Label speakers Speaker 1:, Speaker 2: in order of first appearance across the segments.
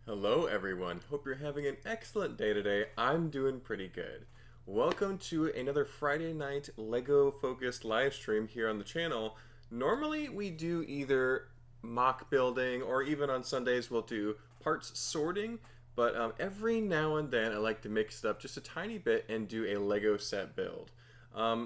Speaker 1: Hello everyone, hope you're having an excellent day today. I'm doing pretty good. Welcome to another Friday night Lego focused live stream here on the channel. Normally we do either mock building or even on Sundays we'll do parts sorting, but every now and then I like to mix it up just a tiny bit and do a Lego set build. I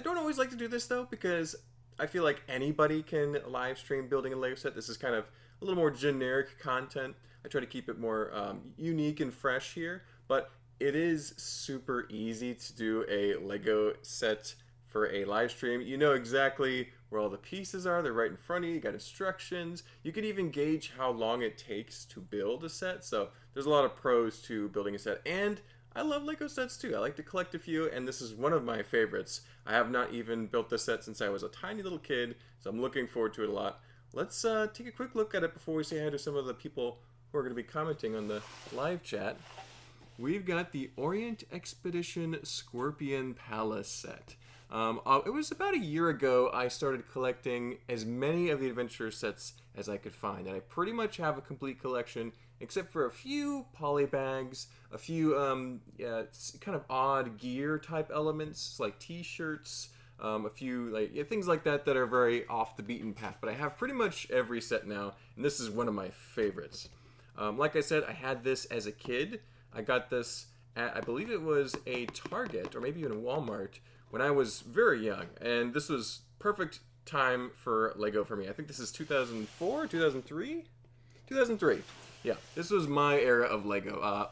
Speaker 1: don't always like to do this though because I feel like anybody can live stream building a Lego set. This is kind of a little more generic content. I try to keep it more unique and fresh here, but it is super easy to do a Lego set for a live stream. You know exactly where all the pieces are. They're right in front of you. You got instructions. You can even gauge how long it takes to build a set. So there's a lot of pros to building a set. And I love Lego sets too. I like to collect a few, and this is one of my favorites. I have not even built this set since I was a tiny little kid, so I'm looking forward to it a lot. Let's take a quick look at it before we say hi to some of the people who are going to be commenting on the live chat. We've got the Orient Expedition Scorpion Palace set. It was about a year ago I started collecting as many of the adventure sets as I could find, and I pretty much have a complete collection except for a few poly bags, a few kind of odd gear type elements like t-shirts, a few things like that that are very off the beaten path. But I have pretty much every set now, and this is one of my favorites. Like I said, I had this as a kid. I got this at, I believe it was a Target or maybe even a Walmart when I was very young, and this was perfect time for Lego for me. I think this is 2004, 2003? 2003. Yeah, this was my era of Lego.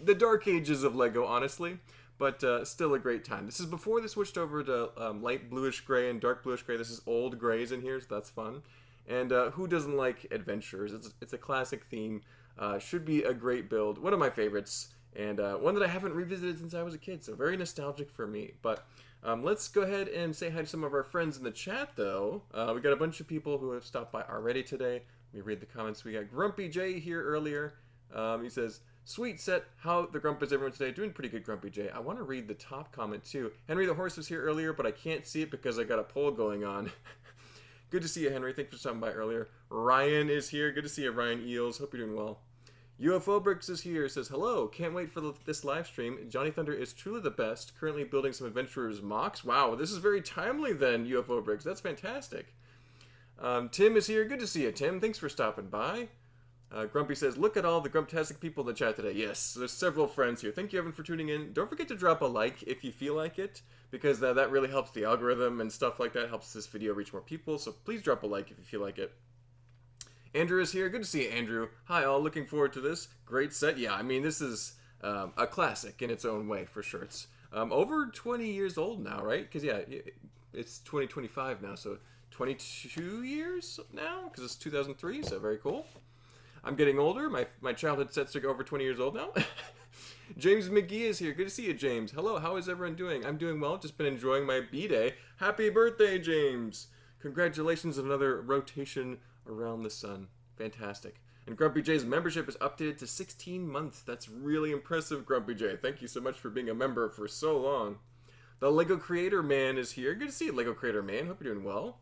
Speaker 1: The dark ages of Lego, honestly, but still a great time. This is before they switched over to light bluish gray and dark bluish gray. This is old grays in here, so that's fun. And who doesn't like adventures? It's a classic theme. Should be a great build. One of my favorites, and one that I haven't revisited since I was a kid, so very nostalgic for me. But let's go ahead and say hi to some of our friends in the chat, though. We got a bunch of people who have stopped by already today. Let me read the comments. We got Grumpy J here earlier. He says, "Sweet set. How the grump is everyone today? Doing pretty good, Grumpy J." I want to read the top comment too. Henry the Horse was here earlier, but I can't see it because I got a poll going on. Good to see you, Henry. Thanks for stopping by earlier. Ryan is here. Good to see you, Ryan Eels. Hope you're doing well. UFO Bricks is here. Says, "Hello. Can't wait for this live stream. Johnny Thunder is truly the best. Currently building some Adventurers mocks." Wow, this is very timely then, UFO Bricks. That's fantastic. Tim is here. Good to see you, Tim. Thanks for stopping by. Grumpy says, "Look at all the Grumptastic people in the chat today." Yes, there's several friends here. Thank you, Evan, for tuning in. Don't forget to drop a like if you feel like it, because that really helps the algorithm and stuff like that. Helps this video reach more people, so please drop a like if you feel like it. Andrew is here. Good to see you, Andrew. Hi, all. Looking forward to this. Great set. Yeah, I mean, this is a classic in its own way, for sure. It's over 20 years old now, right? Because, yeah, it's 2025 now, so 22 years now, because it's 2003, so very cool. I'm getting older. My childhood sets are over 20 years old now. James McGee is here. Good to see you, James. Hello, how is everyone doing? I'm doing well. Just been enjoying my B-Day. Happy birthday, James. Congratulations on another rotation around the sun. Fantastic. And Grumpy J's membership is updated to 16 months. That's really impressive, Grumpy J. Thank you so much for being a member for so long. The Lego Creator Man is here. Good to see you, Lego Creator Man. Hope you're doing well.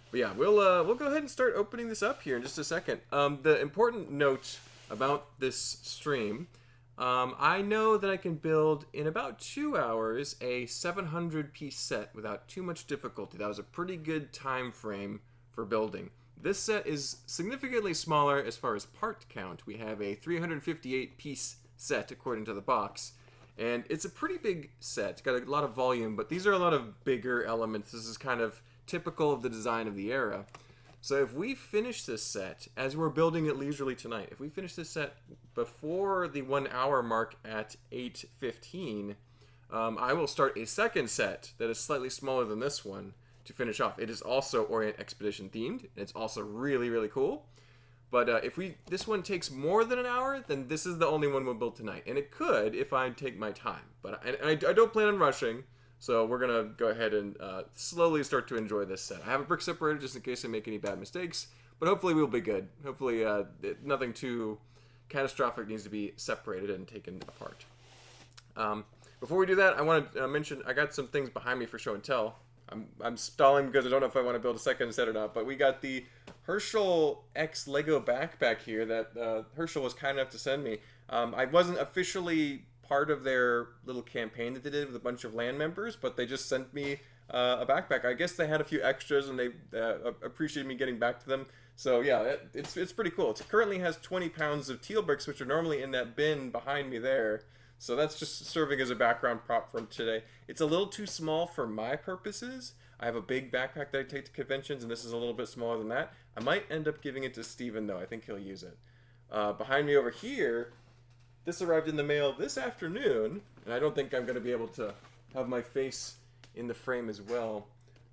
Speaker 1: But yeah, we'll go ahead and start opening this up here in just a second. The important note about this stream, I know that I can build in about 2 hours a 700-piece set without too much difficulty. That was a pretty good time frame for building. This set is significantly smaller as far as part count. We have a 358-piece set according to the box. And it's a pretty big set. It's got a lot of volume, but these are a lot of bigger elements. This is kind of typical of the design of the era. So if we finish this set, as we're building it leisurely tonight, if we finish this set before the 1 hour mark at 8:15, I will start a second set that is slightly smaller than this one to finish off. It is also Orient Expedition themed, and it's also really, really cool. But if this one takes more than an hour, then this is the only one we'll build tonight. And it could if I take my time. But I don't plan on rushing, so we're going to go ahead and slowly start to enjoy this set. I have a brick separator just in case I make any bad mistakes, but hopefully we'll be good. Hopefully nothing too catastrophic needs to be separated and taken apart. Before we do that, I want to mention I got some things behind me for show and tell. I'm stalling because I don't know if I want to build a second set or not. But we got the Herschel X Lego backpack here that Herschel was kind enough to send me. I wasn't officially part of their little campaign that they did with a bunch of land members, but they just sent me a backpack. I guess they had a few extras and they appreciated me getting back to them. So yeah, it's pretty cool. It currently has 20 pounds of teal bricks, which are normally in that bin behind me there. So that's just serving as a background prop from today. It's a little too small for my purposes. I have a big backpack that I take to conventions, and this is a little bit smaller than that. I might end up giving it to Steven, though. I think he'll use it. Behind me over here, this arrived in the mail this afternoon, and I don't think I'm going to be able to have my face in the frame as well.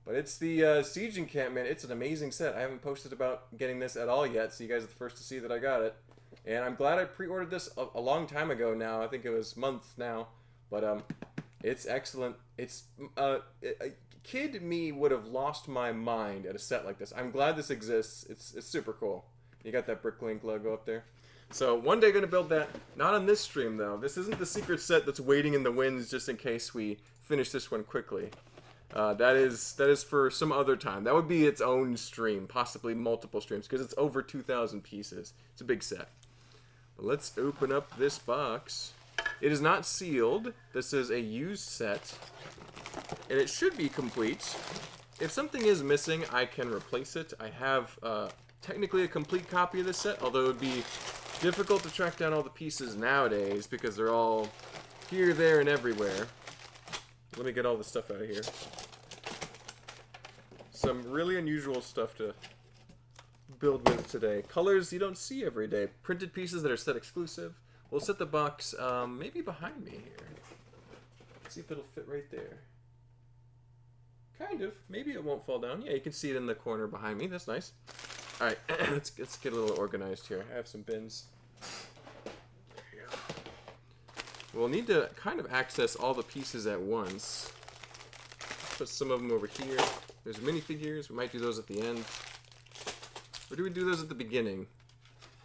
Speaker 1: But it's the Siege Encampment. It's an amazing set. I haven't posted about getting this at all yet, so you guys are the first to see that I got it. And I'm glad I pre-ordered this a long time ago now. I think it was months now. But it's excellent. It's kid me would have lost my mind at a set like this. I'm glad this exists. It's super cool. You got that Bricklink logo up there. So one day going to build that. Not on this stream though. This isn't the secret set that's waiting in the wings just in case we finish this one quickly. That is for some other time. That would be its own stream, possibly multiple streams, because it's over 2,000 pieces. It's a big set. Let's open up this box. It is not sealed. This is a used set. And it should be complete. If something is missing, I can replace it. I have technically a complete copy of this set, although it would be difficult to track down all the pieces nowadays because they're all here, there, and everywhere. Let me get all the stuff out of here. Some really unusual stuff to build with today. Colors you don't see every day. Printed pieces that are set exclusive. We'll set the box maybe behind me here. Let's see if it'll fit right there. Kind of. Maybe it won't fall down. Yeah, you can see it in the corner behind me. That's nice. Alright, let's get a little organized here. I have some bins. There you go. We'll need to kind of access all the pieces at once. Put some of them over here. There's minifigures. We might do those at the end. Or do we do those at the beginning?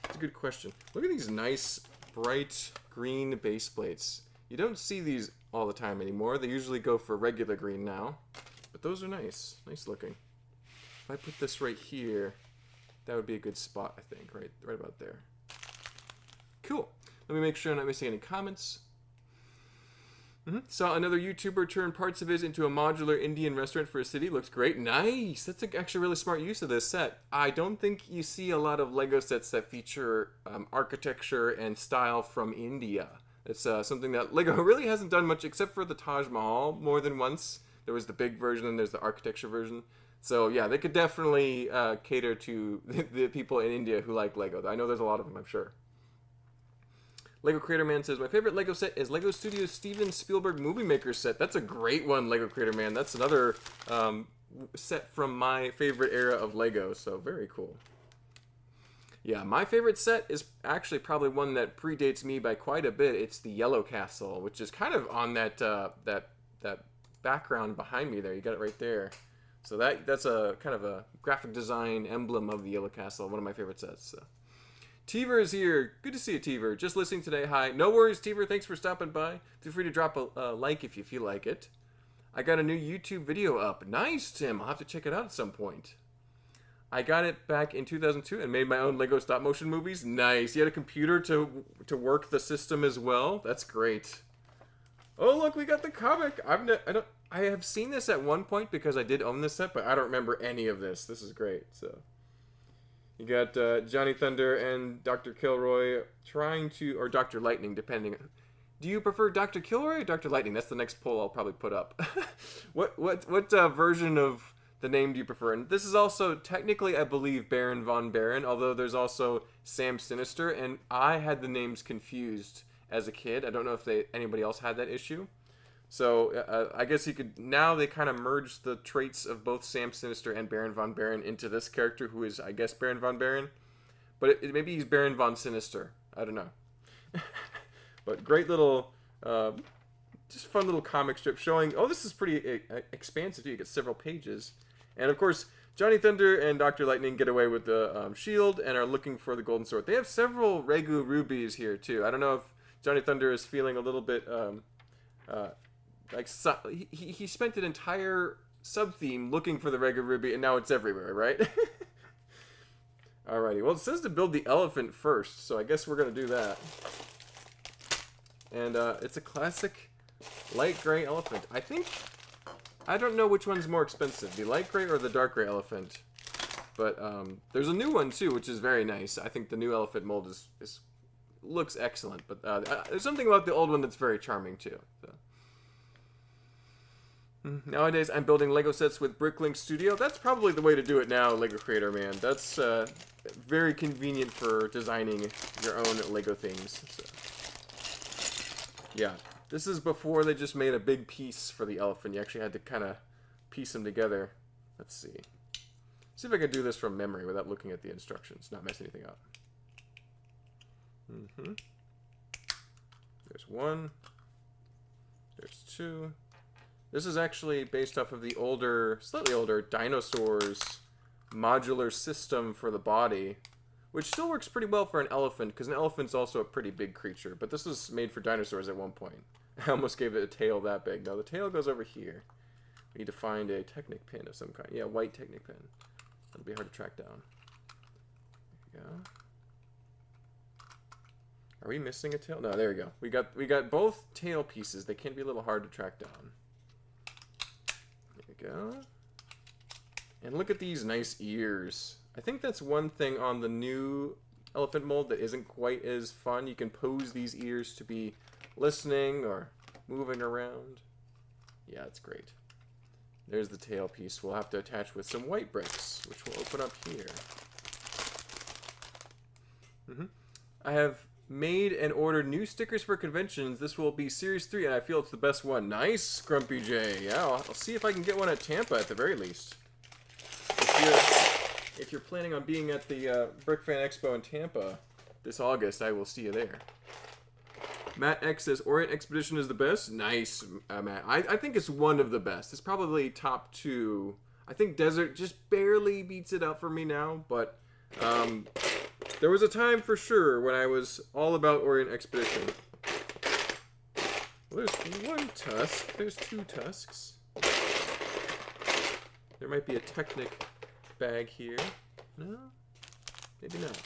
Speaker 1: That's a good question. Look at these nice, bright green base plates. You don't see these all the time anymore. They usually go for regular green now. But those are nice. Nice looking. If I put this right here, that would be a good spot, I think. Right about there. Cool. Let me make sure I'm not missing any comments. Saw another YouTuber turn parts of his into a modular Indian restaurant for a city. Looks great. Nice. That's actually a really smart use of this set. I don't think you see a lot of Lego sets that feature architecture and style from India. It's something that Lego really hasn't done much except for the Taj Mahal more than once. There was the big version and there's the architecture version. So yeah, they could definitely cater to the people in India who like Lego. I know there's a lot of them, I'm sure. Lego Creator Man says, my favorite Lego set is Lego Studios Steven Spielberg Movie Maker set. That's a great one, Lego Creator Man. That's another set from my favorite era of Lego, so very cool. Yeah, my favorite set is actually probably one that predates me by quite a bit. It's the Yellow Castle, which is kind of on that background behind me there. You got it right there. So that's a kind of a graphic design emblem of the Yellow Castle, one of my favorite sets. So. Teaver is here. Good to see you, Teaver. Just listening today. Hi. No worries, Teaver. Thanks for stopping by. Feel free to drop a like if you feel like it. I got a new YouTube video up. Nice, Tim. I'll have to check it out at some point. I got it back in 2002 and made my own Lego stop-motion movies. Nice. You had a computer to work the system as well. That's great. Oh, look, we got the comic. I have seen this at one point because I did own this set, but I don't remember any of this. This is great. So. You got Johnny Thunder and Dr. Kilroy trying to, or Dr. Lightning, depending. Do you prefer Dr. Kilroy or Dr. Lightning? That's the next poll I'll probably put up. What version of the name do you prefer? And this is also technically, I believe, Baron von Baron, although there's also Sam Sinister, and I had the names confused as a kid. I don't know if anybody else had that issue. So I guess you could, now they kind of merge the traits of both Sam Sinister and Baron von Baron into this character who is, I guess, Baron von Baron. But maybe he's Baron von Sinister. I don't know. But great little, just fun little comic strip showing, oh, this is pretty expansive too. You get several pages. And of course, Johnny Thunder and Dr. Lightning get away with the shield and are looking for the golden sword. They have several Regu rubies here too. I don't know if Johnny Thunder is feeling a little bit, like he spent an entire sub-theme looking for the regular Ruby, and now it's everywhere, right? Alrighty, well, it says to build the elephant first, so I guess we're going to do that. And it's a classic light gray elephant. I don't know which one's more expensive, the light gray or the dark gray elephant. But there's a new one too, which is very nice. I think the new elephant mold looks excellent. But there's something about the old one that's very charming too. So. Nowadays, I'm building Lego sets with Bricklink Studio. That's probably the way to do it now, Lego Creator, man. That's very convenient for designing your own Lego things. So. Yeah, this is before they just made a big piece for the elephant. You actually had to kind of piece them together. Let's see. See if I can do this from memory without looking at the instructions, not mess anything up. There's one. There's two. This is actually based off of the older, slightly older dinosaurs modular system for the body, which still works pretty well for an elephant, because an elephant's also a pretty big creature, but this was made for dinosaurs at one point. I almost gave it a tail that big. No, the tail goes over here. We need to find a Technic pin of some kind. Yeah, white Technic pin. That'll be hard to track down. There we go. Are we missing a tail? No, there we go. We got both tail pieces. They can be a little hard to track down. There we go. And look at these nice ears. I think that's one thing on the new elephant mold that isn't quite as fun. You can pose these ears to be listening or moving around. Yeah, it's great. There's the tail piece we'll have to attach with some white bricks, which we'll open up here. I have made and ordered new stickers for conventions. This will be Series 3, and I feel it's the best one. Nice, Grumpy J. Yeah, I'll see if I can get one at Tampa at the very least. If you're planning on being at the Brick Fan Expo in Tampa this August, I will see you there. Matt X says, Orient Expedition is the best. Nice, Matt. I think it's one of the best. It's probably top 2. I think Desert just barely beats it out for me now, but there was a time for sure when I was all about Orient Expedition. Well, there's one tusk. There's 2 tusks. There might be a Technic bag here. No? Maybe not.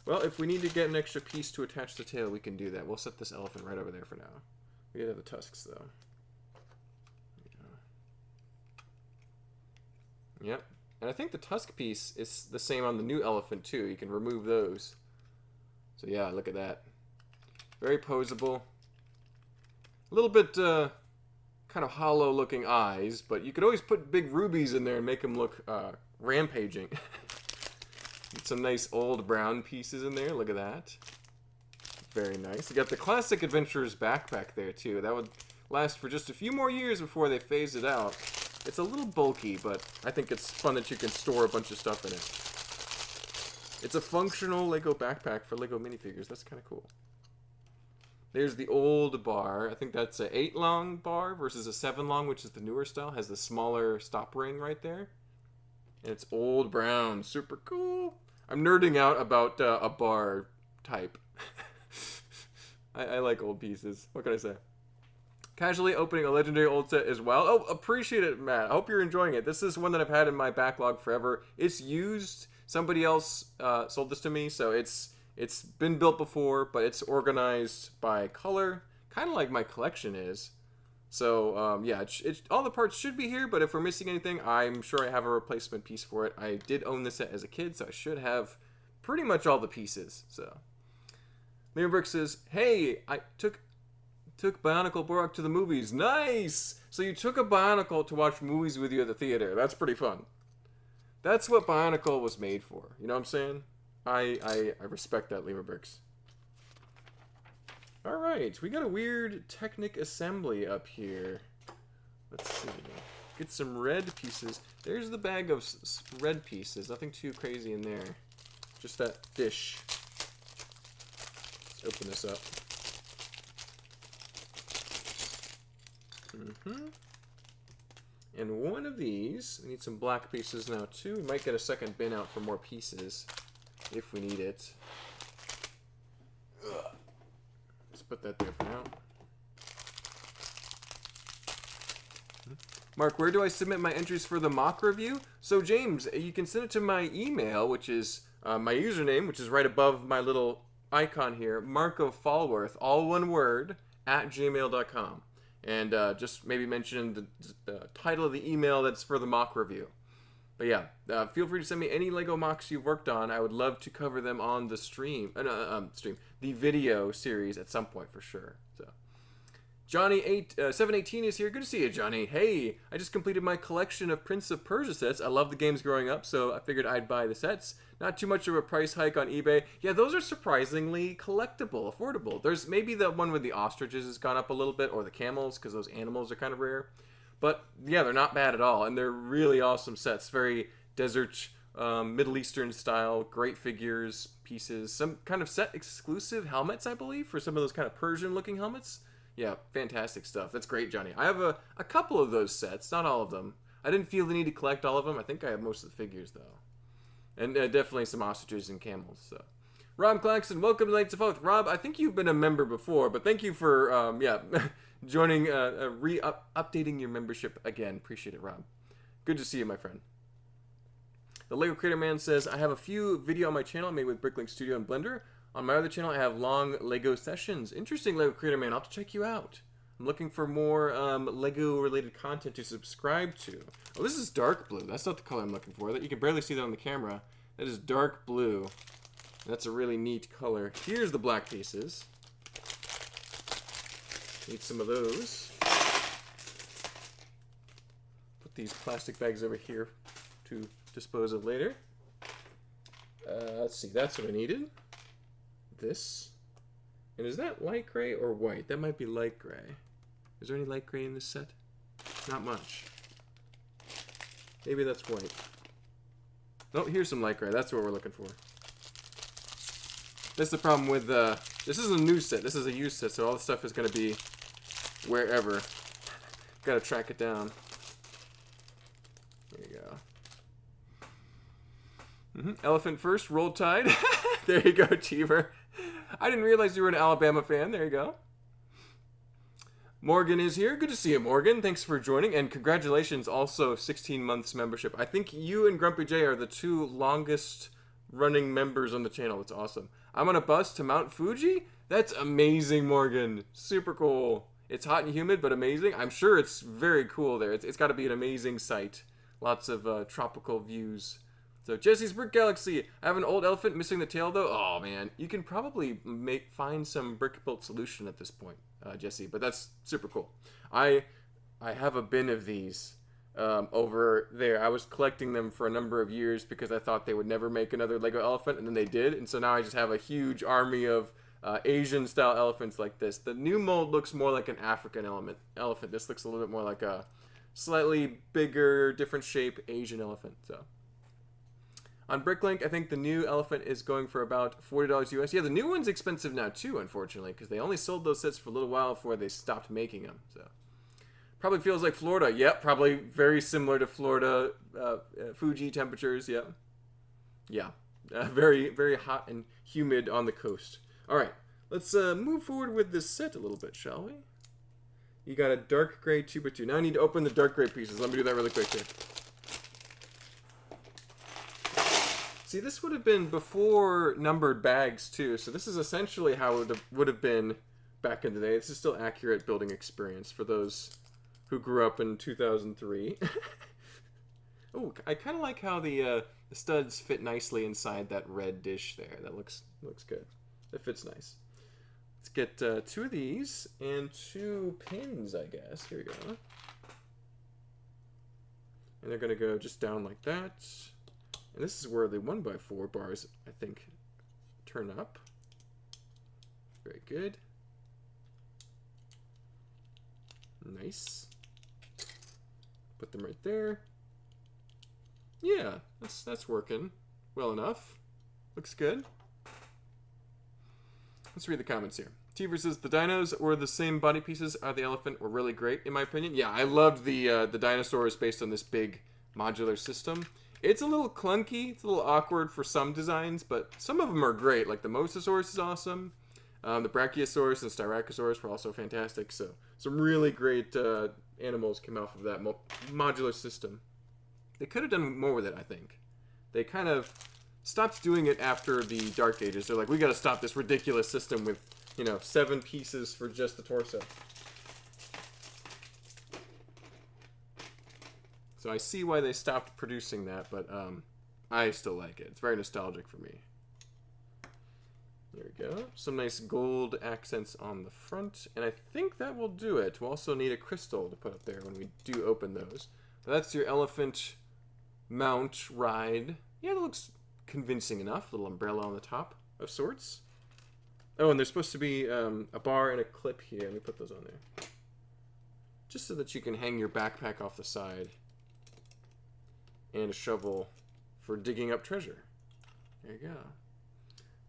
Speaker 1: Well, if we need to get an extra piece to attach the tail, we can do that. We'll set this elephant right over there for now. We have the tusks, though. Yep. And I think the tusk piece is the same on the new elephant, too. You can remove those. So, yeah, look at that. Very posable. A little bit, kind of hollow-looking eyes, but you could always put big rubies in there and make them look, rampaging. Some nice old brown pieces in there. Look at that. Very nice. You got the classic Adventurer's backpack there, too. That would last for just a few more years before they phase it out. It's a little bulky, but I think it's fun that you can store a bunch of stuff in it. It's a functional Lego backpack for Lego minifigures. That's kind of cool. There's the old bar. I think that's an 8-long bar versus a 7-long, which is the newer style. Has the smaller stop ring right there. And it's old brown. Super cool. I'm nerding out about a bar type. I like old pieces. What can I say? Casually opening a legendary old set as well. Oh, appreciate it, Matt. I hope you're enjoying it. This is one that I've had in my backlog forever. It's used. Somebody else sold this to me, so it's been built before, but it's organized by color, kind of like my collection is. So, yeah, all the parts should be here, but if we're missing anything, I'm sure I have a replacement piece for it. I did own this set as a kid, so I should have pretty much all the pieces. So, Liam Brick says, hey, I took Bionicle Borak to the movies. Nice! So you took a Bionicle to watch movies with you at the theater. That's pretty fun. That's what Bionicle was made for. You know what I'm saying? I respect that, Lemur Bricks. Alright, we got a weird Technic assembly up here. Let's see. Get some red pieces. There's the bag of red pieces. Nothing too crazy in there. Just that dish. Let's open this up. And one of these, we need some black pieces now too. We might get a second bin out for more pieces if we need it. Ugh. Let's put that there for now. Mark, where do I submit my entries for the mock review? So James, you can send it to my email, which is my username, which is right above my little icon here, markofallworth, all one word, @gmail.com. And just maybe mention the title of the email that's for the mock review. But yeah, feel free to send me any Lego mocks you've worked on. I would love to cover them on the the video series at some point for sure. So, Johnny 718 is here. Good to see you, Johnny. Hey, I just completed my collection of Prince of Persia sets. I love the games growing up, so I figured I'd buy the sets. Not too much of a price hike on eBay. Yeah, those are surprisingly collectible, affordable. There's maybe the one with the ostriches has gone up a little bit, or the camels, because those animals are kind of rare. But yeah, they're not bad at all, and they're really awesome sets. Very desert, Middle Eastern style, great figures, pieces, some kind of set exclusive helmets, I believe, for some of those kind of Persian looking helmets. Yeah, fantastic stuff. That's great, Johnny. I have a couple of those sets, not all of them. I didn't feel the need to collect all of them. I think I have most of the figures, though. And definitely some ostriches and camels, so. Rob Claxton, welcome to Knights of Oath. Rob, I think you've been a member before, but thank you for, joining, updating your membership again. Appreciate it, Rob. Good to see you, my friend. The Lego Creator Man says, I have a few video on my channel made with Bricklink Studio and Blender. On my other channel, I have long Lego sessions. Interesting, Lego Creator Man. I'll have to check you out. I'm looking for more Lego-related content to subscribe to. Oh, this is dark blue. That's not the color I'm looking for. You can barely see that on the camera. That is dark blue. That's a really neat color. Here's the black pieces. Need some of those. Put these plastic bags over here to dispose of later. Let's see, that's what I needed. This. And is that light gray or white? That might be light gray. Is there any light gray in this set? Not much. Maybe that's white. Oh, here's some light gray. That's what we're looking for. That's the problem with, this isn't a new set. This is a used set, so all the stuff is going to be wherever. Gotta track it down. There you go. Elephant first, Roll Tide. There you go, Cheever. I didn't realize you were an Alabama fan. There you go. Morgan is here. Good to see you, Morgan. Thanks for joining, and congratulations also, 16 months membership. I think you and Grumpy J are the two longest running members on the channel. That's awesome. I'm on a bus to Mount Fuji? That's amazing, Morgan. Super cool. It's hot and humid, but amazing. I'm sure it's very cool there. It's got to be an amazing sight. Lots of tropical views. So, Jesse's Brick Galaxy. I have an old elephant missing the tail, though. Oh, man. You can probably find some brick-built solution at this point, Jesse. But that's super cool. I have a bin of these over there. I was collecting them for a number of years because I thought they would never make another Lego elephant, and then they did. And so now I just have a huge army of Asian-style elephants like this. The new mold looks more like an African elephant. This looks a little bit more like a slightly bigger, different shape Asian elephant. So on Bricklink, I think the new elephant is going for about $40 US. Yeah, the new one's expensive now too, unfortunately, because they only sold those sets for a little while before they stopped making them. So probably feels like Florida. Yep, probably very similar to Florida Fuji temperatures. Yep. Yeah, very, very hot and humid on the coast. All right, let's move forward with this set a little bit, shall we? You got a dark gray 2x2. Now I need to open the dark gray pieces. Let me do that really quick here. See, this would have been before numbered bags, too. So this is essentially how it would have been back in the day. This is still accurate building experience for those who grew up in 2003. Oh, I kind of like how the studs fit nicely inside that red dish there. That looks good. It fits nice. Let's get 2 of these and 2 pins, I guess. Here we go. And they're going to go just down like that. And this is where the 1x4 bars, I think, turn up. Very good. Nice. Put them right there. Yeah, that's working well enough. Looks good. Let's read the comments here. T versus the dinos or the same body pieces are the elephant were really great, in my opinion. Yeah, I loved the dinosaurs based on this big modular system. It's a little clunky, it's a little awkward for some designs, but some of them are great. Like the Mosasaurus is awesome. The Brachiosaurus and Styracosaurus were also fantastic. So some really great animals came off of that modular system. They could have done more with it, I think. They kind of stopped doing it after the Dark Ages. They're like, we got to stop this ridiculous system with, you know, 7 pieces for just the torso. So I see why they stopped producing that, but I still like it. It's very nostalgic for me. There we go. Some nice gold accents on the front, and I think that will do it. We'll also need a crystal to put up there when we do open those. But that's your elephant mount ride. Yeah, that looks convincing enough. Little umbrella on the top of sorts. Oh, and there's supposed to be a bar and a clip here. Let me put those on there. Just so that you can hang your backpack off the side. And a shovel for digging up treasure. There you go.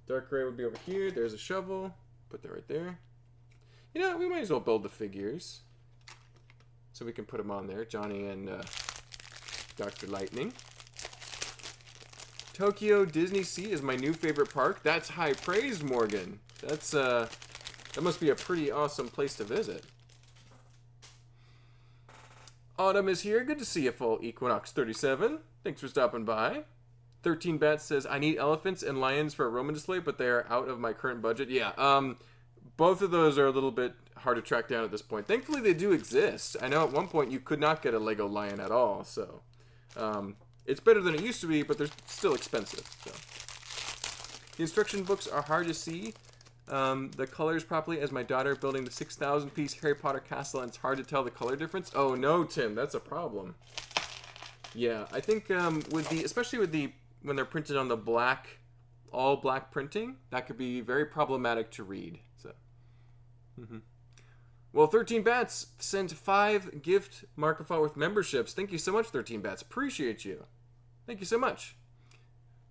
Speaker 1: Dark gray would be over here. There's a shovel. Put that right there. You know, we might as well build the figures. So we can put them on there. Johnny and Dr. Lightning. Tokyo Disney Sea is my new favorite park. That's high praise, Morgan. That's that must be a pretty awesome place to visit. Autumn is here. Good to see you, full Equinox 37. Thanks for stopping by. 13 Bats says, I need elephants and lions for a Roman display, but they are out of my current budget. Yeah, both of those are a little bit hard to track down at this point. Thankfully, they do exist. I know at one point you could not get a Lego lion at all, so it's better than it used to be, but they're still expensive. So. The instruction books are hard to see the colors properly as my daughter building the 6,000-piece Harry Potter castle, and it's hard to tell the color difference. Oh no, Tim, that's a problem. Yeah, I think especially with when they're printed on the black, all black printing, that could be very problematic to read. So, Well, 13 Bats sent 5 gift Markiplier with memberships. Thank you so much, 13 Bats. Appreciate you. Thank you so much.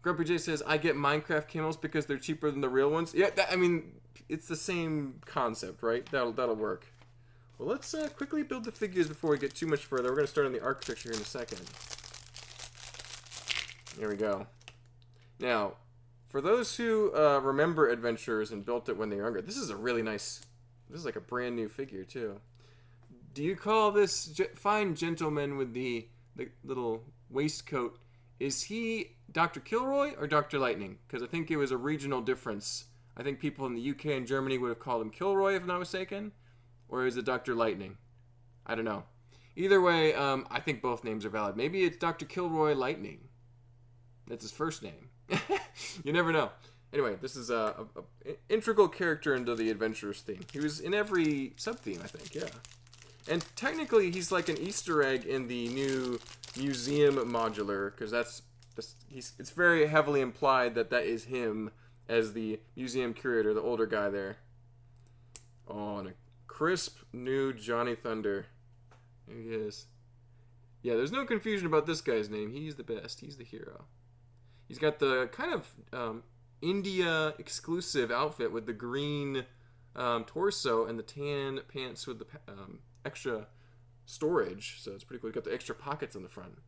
Speaker 1: Grumpy J says, I get Minecraft camels because they're cheaper than the real ones. Yeah, I mean, it's the same concept, right? That'll work. Well, let's quickly build the figures before we get too much further. We're going to start on the architecture in a second. There we go. Now, for those who remember Adventures and built it when they were younger, this is a really nice, this is like a brand new figure too. Do you call this fine gentleman with the little waistcoat, is he Dr. Kilroy or Dr. Lightning? Because I think it was a regional difference. I think people in the UK and Germany would have called him Kilroy, if I'm not mistaken. Or is it Dr. Lightning? I don't know. Either way, I think both names are valid. Maybe it's Dr. Kilroy Lightning. That's his first name. You never know. Anyway, this is an integral character into the Adventurers theme. He was in every sub-theme, I think, yeah. And technically, he's like an Easter egg in the new museum modular, because it's very heavily implied that is him as the museum curator, the older guy there. Oh, and a crisp new Johnny Thunder. There he is. Yeah, there's no confusion about this guy's name. He's the best. He's the hero. He's got the kind of India exclusive outfit with the green torso and the tan pants with the extra storage. So it's pretty cool. He's got the extra pockets on the front.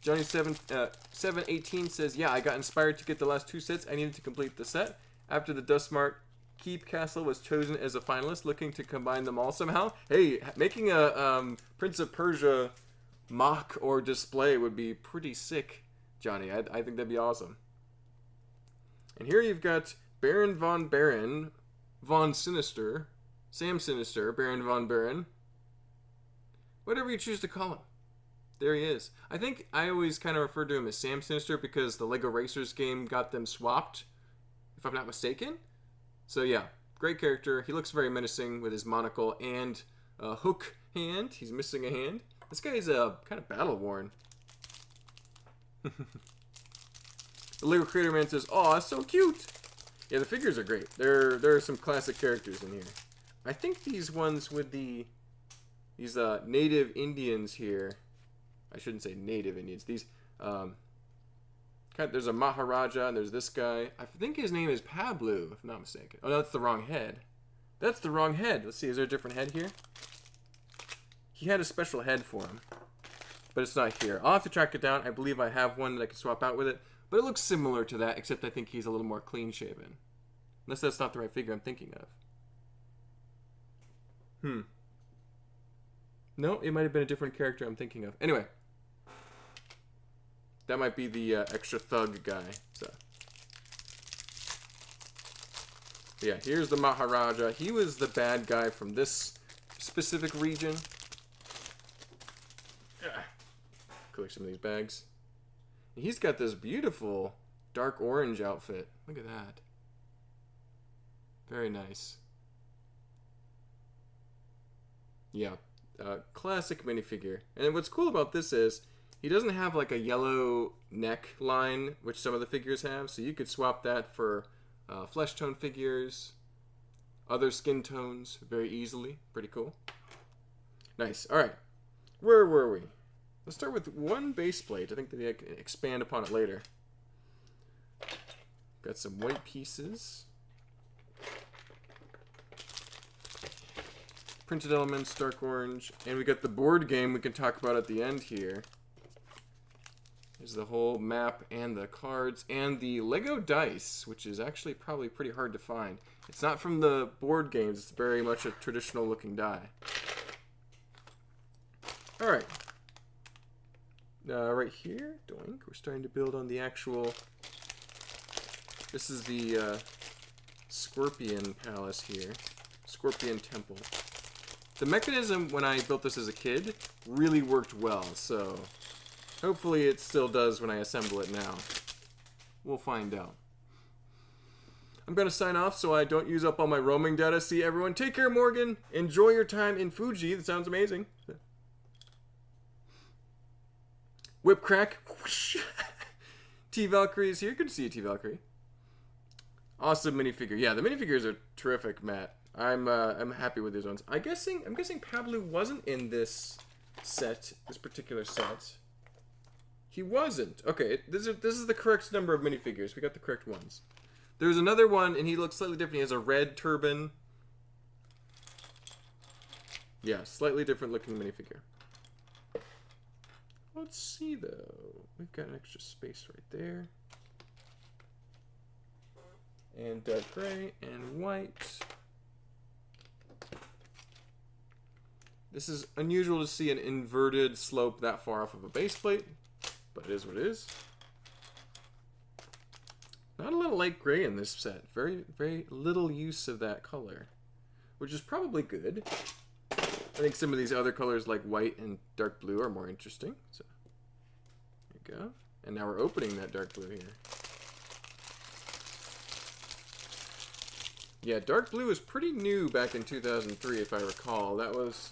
Speaker 1: Johnny 718 says, yeah, I got inspired to get the last 2 sets. I needed to complete the set. After the Dustmart Keep Castle was chosen as a finalist, looking to combine them all somehow. Hey, making a Prince of Persia mock or display would be pretty sick, Johnny. I think that'd be awesome. And here you've got Baron von Baron, von Sinister, Sam Sinister, Baron von Baron. Whatever you choose to call him. There he is. I think I always kind of refer to him as Sam Sinister because the Lego Racers game got them swapped, if I'm not mistaken. So yeah, great character. He looks very menacing with his monocle and a hook hand. He's missing a hand. This guy is kind of battle-worn. The Lego Creator Man says, "Aw, so cute!" Yeah, the figures are great. There are some classic characters in here. I think these ones with these native Indians here. I shouldn't say native Indians. These there's a Maharaja and there's this guy. I think his name is Pablo, if I'm not mistaken. Oh, no, that's the wrong head. That's the wrong head. Let's see, is there a different head here? He had a special head for him, but it's not here. I'll have to track it down. I believe I have one that I can swap out with it, but it looks similar to that, except I think he's a little more clean-shaven. Unless that's not the right figure I'm thinking of. No, it might have been a different character I'm thinking of. Anyway. That might be the extra thug guy. So. Yeah, here's the Maharaja. He was the bad guy from this specific region. Collect some of these bags. He's got this beautiful dark orange outfit. Look at that. Very nice. Yeah, classic minifigure. And what's cool about this is he doesn't have like a yellow neck line, which some of the figures have. So you could swap that for flesh tone figures, other skin tones very easily. Pretty cool. Nice. All right. Where were we? Let's start with one base plate. I think that I can expand upon it later. Got some white pieces. Printed elements, dark orange. And we got the board game we can talk about at the end here. There's the whole map and the cards and the Lego dice, which is actually probably pretty hard to find. It's not from the board games. It's very much a traditional looking die. Alright. Right here, doink, we're starting to build on the actual... This is the Scorpion Palace here. Scorpion Temple. The mechanism, when I built this as a kid, really worked well, so... Hopefully it still does when I assemble it now. We'll find out. I'm going to sign off so I don't use up all my roaming data. See everyone. Take care, Morgan. Enjoy your time in Fuji. That sounds amazing. Whip crack. T-Valkyrie is here. Good to see you, T-Valkyrie. Awesome minifigure. Yeah, the minifigures are terrific, Matt. I'm happy with these ones. I'm guessing Pablo wasn't in this set, this particular set. He wasn't. Okay, this is the correct number of minifigures. We got the correct ones. There's another one, and he looks slightly different. He has a red turban. Yeah, slightly different looking minifigure. Let's see, though. We've got an extra space right there. And dark gray and white. This is unusual to see an inverted slope that far off of a base plate. But it is what it is. Not a lot of light gray in this set. Very, very little use of that color. Which is probably good. I think some of these other colors like white and dark blue are more interesting. So, there you go. And now we're opening that dark blue here. Yeah, dark blue was pretty new back in 2003, if I recall. That was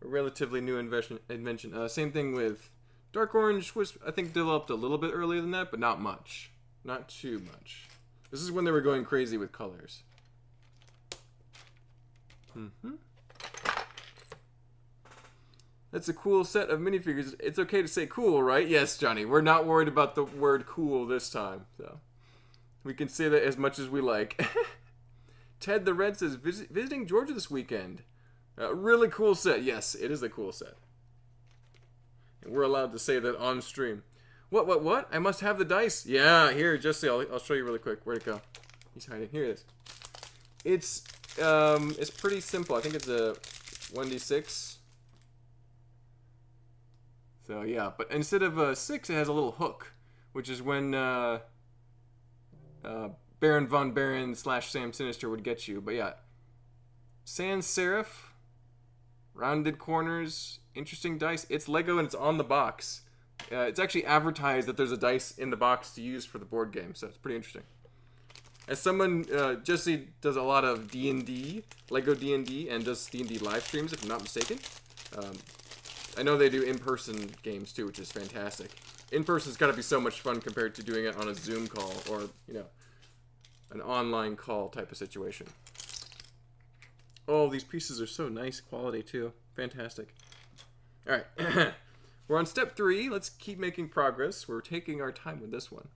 Speaker 1: a relatively new invention. Same thing with... Dark orange was, I think, developed a little bit earlier than that, but not much. Not too much. This is when they were going crazy with colors. That's a cool set of minifigures. It's okay to say cool, right? Yes, Johnny. We're not worried about the word cool this time. So we can say that as much as we like. Ted the Red says, visiting Georgia this weekend. Really cool set. Yes, it is a cool set. And we're allowed to say that on stream. What? I must have the dice. Yeah, here, Jesse, I'll show you really quick. Where'd it go? He's hiding. Here it is. It's pretty simple. I think it's a 1d6. So, yeah. But instead of a 6, it has a little hook. Which is when Baron Von Baron / Sam Sinister would get you. But, yeah. Sans Serif. Rounded corners, interesting dice. It's Lego and it's on the box. It's actually advertised that there's a dice in the box to use for the board game, so it's pretty interesting. As someone, Jesse does a lot of D&D, Lego D&D, and does D&D live streams, if I'm not mistaken. I know they do in-person games too, which is fantastic. In-person's got to be so much fun compared to doing it on a Zoom call or, you know, an online call type of situation. Oh, these pieces are so nice quality, too. Fantastic. All right. We're on step 3. Let's keep making progress. We're taking our time with this one.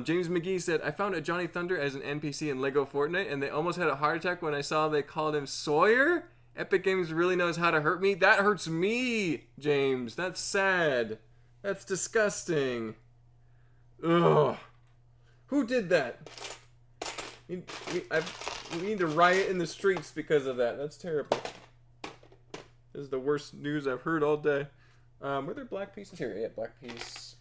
Speaker 1: James McGee said, I found a Johnny Thunder as an NPC in Lego Fortnite, and they almost had a heart attack when I saw they called him Sawyer. Epic Games really knows how to hurt me. That hurts me, James. That's sad. That's disgusting. Ugh. Who did that? We need to riot in the streets because of that. That's terrible. This is the worst news I've heard all day. Were there black pieces here? Yeah, black piece.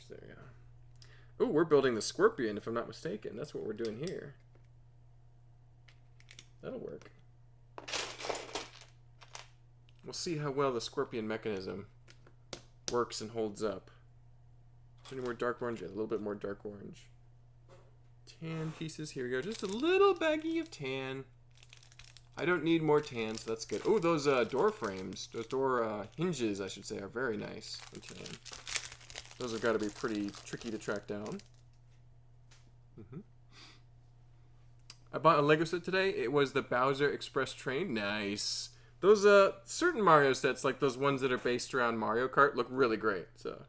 Speaker 1: There we go. Ooh, we're building the scorpion, if I'm not mistaken. That's what we're doing here. That'll work. We'll see how well the scorpion mechanism works and holds up. Is there any more dark orange? Yeah, a little bit more dark orange. Tan pieces. Here we go. Just a little baggie of tan. I don't need more tan, so that's good. Oh, those door frames, those door hinges, I should say, are very nice in tan. Those have got to be pretty tricky to track down. I bought a Lego set today. It was the Bowser Express Train. Nice. Those certain Mario sets, like those ones that are based around Mario Kart, look really great. So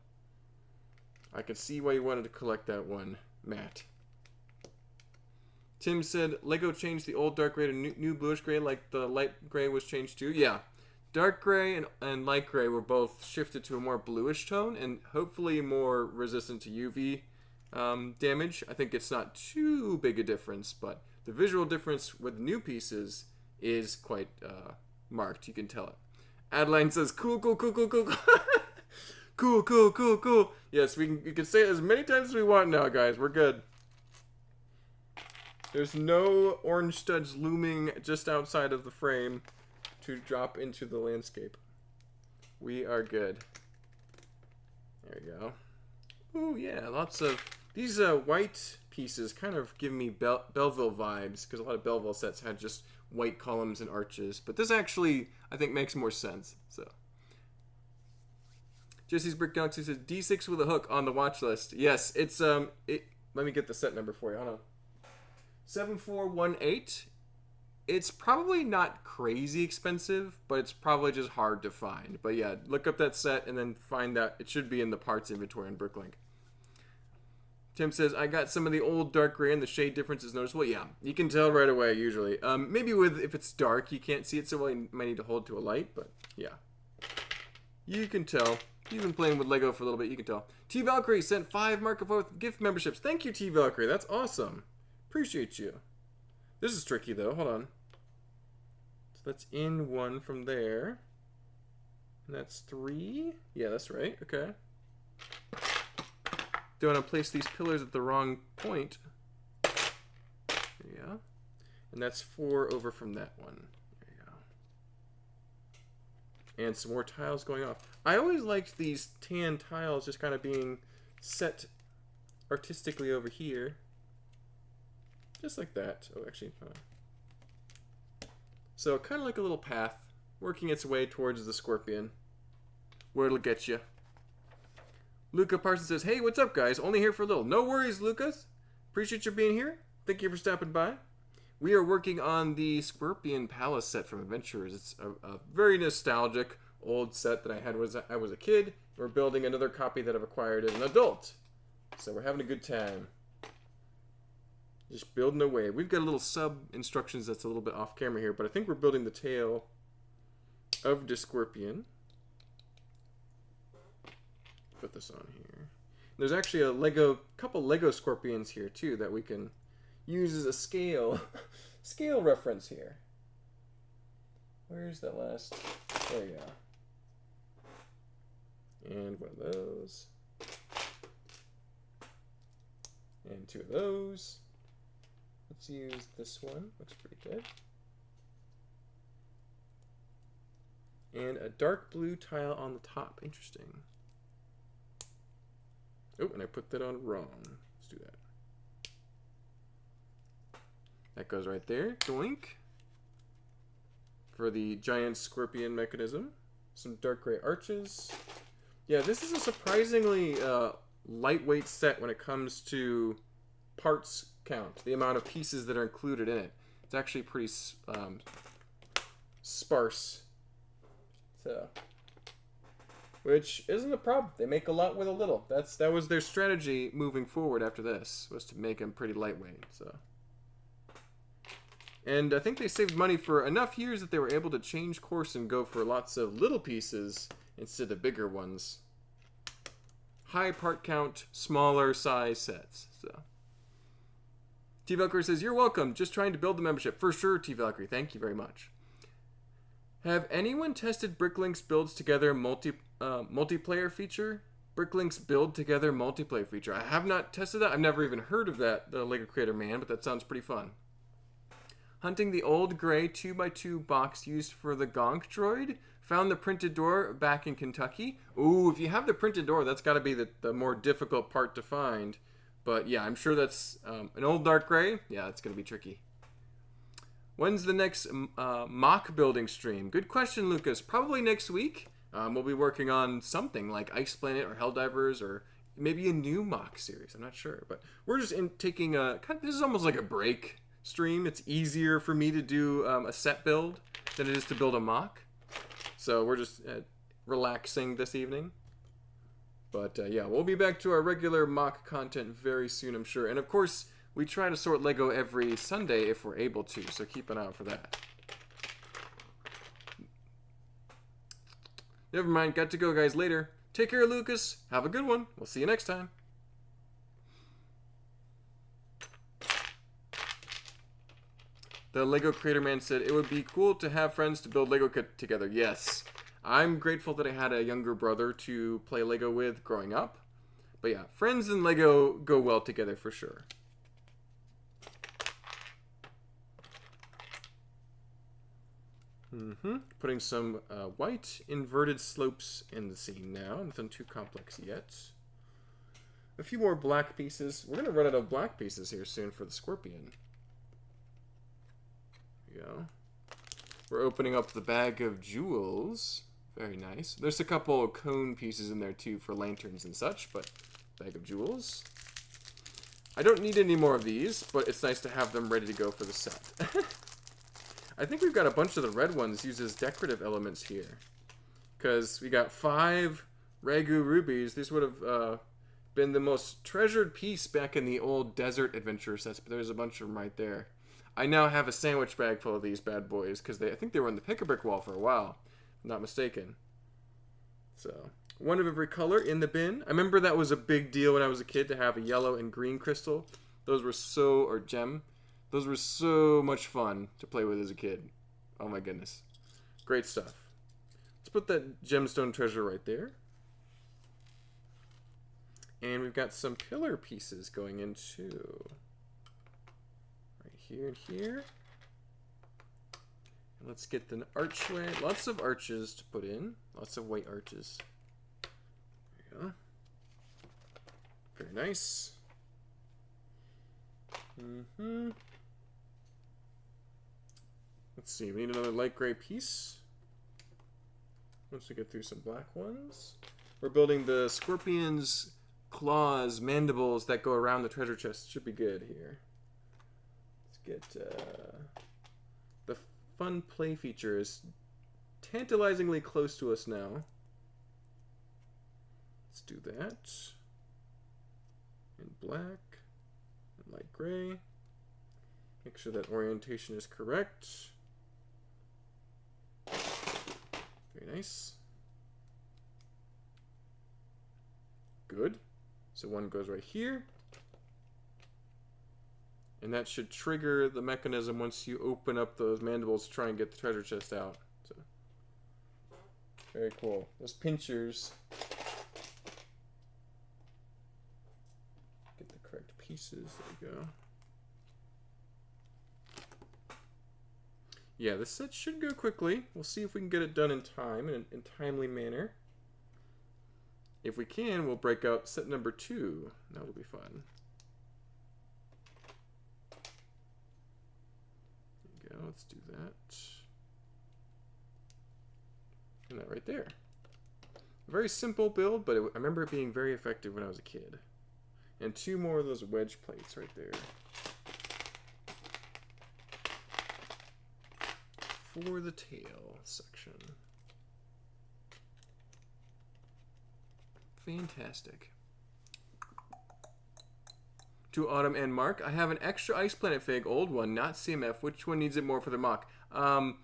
Speaker 1: I could see why you wanted to collect that one, Matt. Tim said Lego changed the old dark gray to new bluish gray, like the light gray was changed too. Yeah, dark gray and light gray were both shifted to a more bluish tone and hopefully more resistant to UV damage. I think it's not too big a difference, but the visual difference with new pieces is quite marked. You can tell it. Adeline says, cool, cool, cool, cool, cool, cool, cool, cool, cool. Yes, we can say it as many times as we want now, guys. We're good. There's no orange studs looming just outside of the frame to drop into the landscape. We are good. There we go. Oh yeah, lots of these white pieces kind of give me Belleville vibes, because a lot of Belleville sets had just white columns and arches, but this actually I think makes more sense. So Jesse's Brick Galaxy says D6 with a hook on the watch list. Yes, it's let me get the set number for you. Hold on. 7418. It's probably not crazy expensive, but it's probably just hard to find. But yeah, look up that set and then find that it should be in the parts inventory in Bricklink. Tim says, I got some of the old dark gray and the shade difference is noticeable. Yeah, you can tell right away usually. Maybe if it's dark, you can't see it so well, you might need to hold to a light, but yeah. You can tell. You've been playing with Lego for a little bit, you can tell. T Valkyrie sent 5 Mark of Oath gift memberships. Thank you, T Valkyrie. That's awesome. Appreciate you. This is tricky though. Hold on. So that's in 1 from there. And that's 3. Yeah, that's right. Okay. Don't want to place these pillars at the wrong point. There you go. And that's 4 over from that one. There you go. And some more tiles going off. I always liked these tan tiles just kind of being set artistically over here. Just like that. Oh, actually, so kind of like a little path working its way towards the scorpion, where it'll get you. Luca Parsons says, hey, what's up, guys? Only here for a little. No worries, Lucas. Appreciate you being here. Thank you for stopping by. We are working on the Scorpion Palace set from Adventurers. It's a very nostalgic old set that I had when I was a kid. We're building another copy that I've acquired as an adult. So we're having a good time. Just building away. We've got a little sub-instructions that's a little bit off camera here, but I think we're building the tail of the scorpion. Put this on here. There's actually a couple Lego scorpions here too that we can use as a scale reference here. Where's that last? There you go. And one of those. And 2 of those. Let's use this one. Looks pretty good. And a dark blue tile on the top. Interesting. Oh, and I put that on wrong. Let's do that. That goes right there. Doink. For the giant scorpion mechanism. Some dark gray arches. Yeah, this is a surprisingly lightweight set when it comes to parts count. The amount of pieces that are included in it. It's actually pretty sparse. So, which isn't a problem. They make a lot with a little. That was their strategy moving forward after this, was to make them pretty lightweight. So, and I think they saved money for enough years that they were able to change course and go for lots of little pieces instead of bigger ones. High part count, smaller size sets. So, T Valkyrie says, "You're welcome. Just trying to build the membership." For sure, T Valkyrie. Thank you very much. Have anyone tested Bricklink's builds together multiplayer feature? Bricklink's build together multiplayer feature. I have not tested that. I've never even heard of that, the Lego Creator Man, but that sounds pretty fun. Hunting the old gray 2x2 box used for the Gonk droid. Found the printed door back in Kentucky. Ooh, if you have the printed door, that's got to be the more difficult part to find. But yeah, I'm sure that's an old dark gray. Yeah, it's going to be tricky. When's the next mock building stream? Good question, Lucas. Probably next week. We'll be working on something like Ice Planet or Helldivers or maybe a new mock series. I'm not sure. But we're just taking this is almost like a break stream. It's easier for me to do a set build than it is to build a mock. So we're just relaxing this evening. But yeah, we'll be back to our regular mock content very soon, I'm sure. And of course, we try to sort Lego every Sunday if we're able to, so keep an eye out for that. Never mind, got to go, guys, later. Take care, Lucas. Have a good one. We'll see you next time. The Lego Creator Man said, "It would be cool to have friends to build Lego together." Yes. I'm grateful that I had a younger brother to play Lego with growing up. But yeah, friends and Lego go well together for sure. Putting some white inverted slopes in the scene now. Nothing too complex yet. A few more black pieces. We're going to run out of black pieces here soon for the scorpion. There we go. We're opening up the bag of jewels. Very nice. There's a couple cone pieces in there too for lanterns and such, but bag of jewels. I don't need any more of these, but it's nice to have them ready to go for the set. I think we've got a bunch of the red ones used as decorative elements here. Because we got 5 Ragu rubies. These would have been the most treasured piece back in the old desert adventure sets, but there's a bunch of them right there. I now have a sandwich bag full of these bad boys, because I think they were on the pick-a-brick wall for a while, if I'm not mistaken. So, one of every color in the bin. I remember that was a big deal when I was a kid to have a yellow and green crystal. Those were or gem. Those were so much fun to play with as a kid. Oh my goodness. Great stuff. Let's put that gemstone treasure right there. And we've got some pillar pieces going in too. Right here and here. And let's get the archway. Lots of arches to put in. Lots of white arches. There we go. Very nice. Let's see, we need another light gray piece. Once we get through some black ones. We're building the scorpion's claws, mandibles that go around the treasure chest. Should be good here. Let's get the fun play feature is tantalizingly close to us now. Let's do that. In black and light gray. Make sure that orientation is correct. Very nice. Good. So one goes right here. And that should trigger the mechanism once you open up those mandibles to try and get the treasure chest out. So, very cool. Those pinchers. Get the correct pieces. There we go. Yeah, this set should go quickly. We'll see if we can get it done in time, in a timely manner. If we can, we'll break out set number 2. That'll be fun. There you go, let's do that. And that right there. A very simple build, but I remember it being very effective when I was a kid. And 2 more of those wedge plates right there. For the tail section. Fantastic. To Autumn and Mark, I have an extra Ice Planet fig, old one, not CMF. Which one needs it more for the mock? Oh,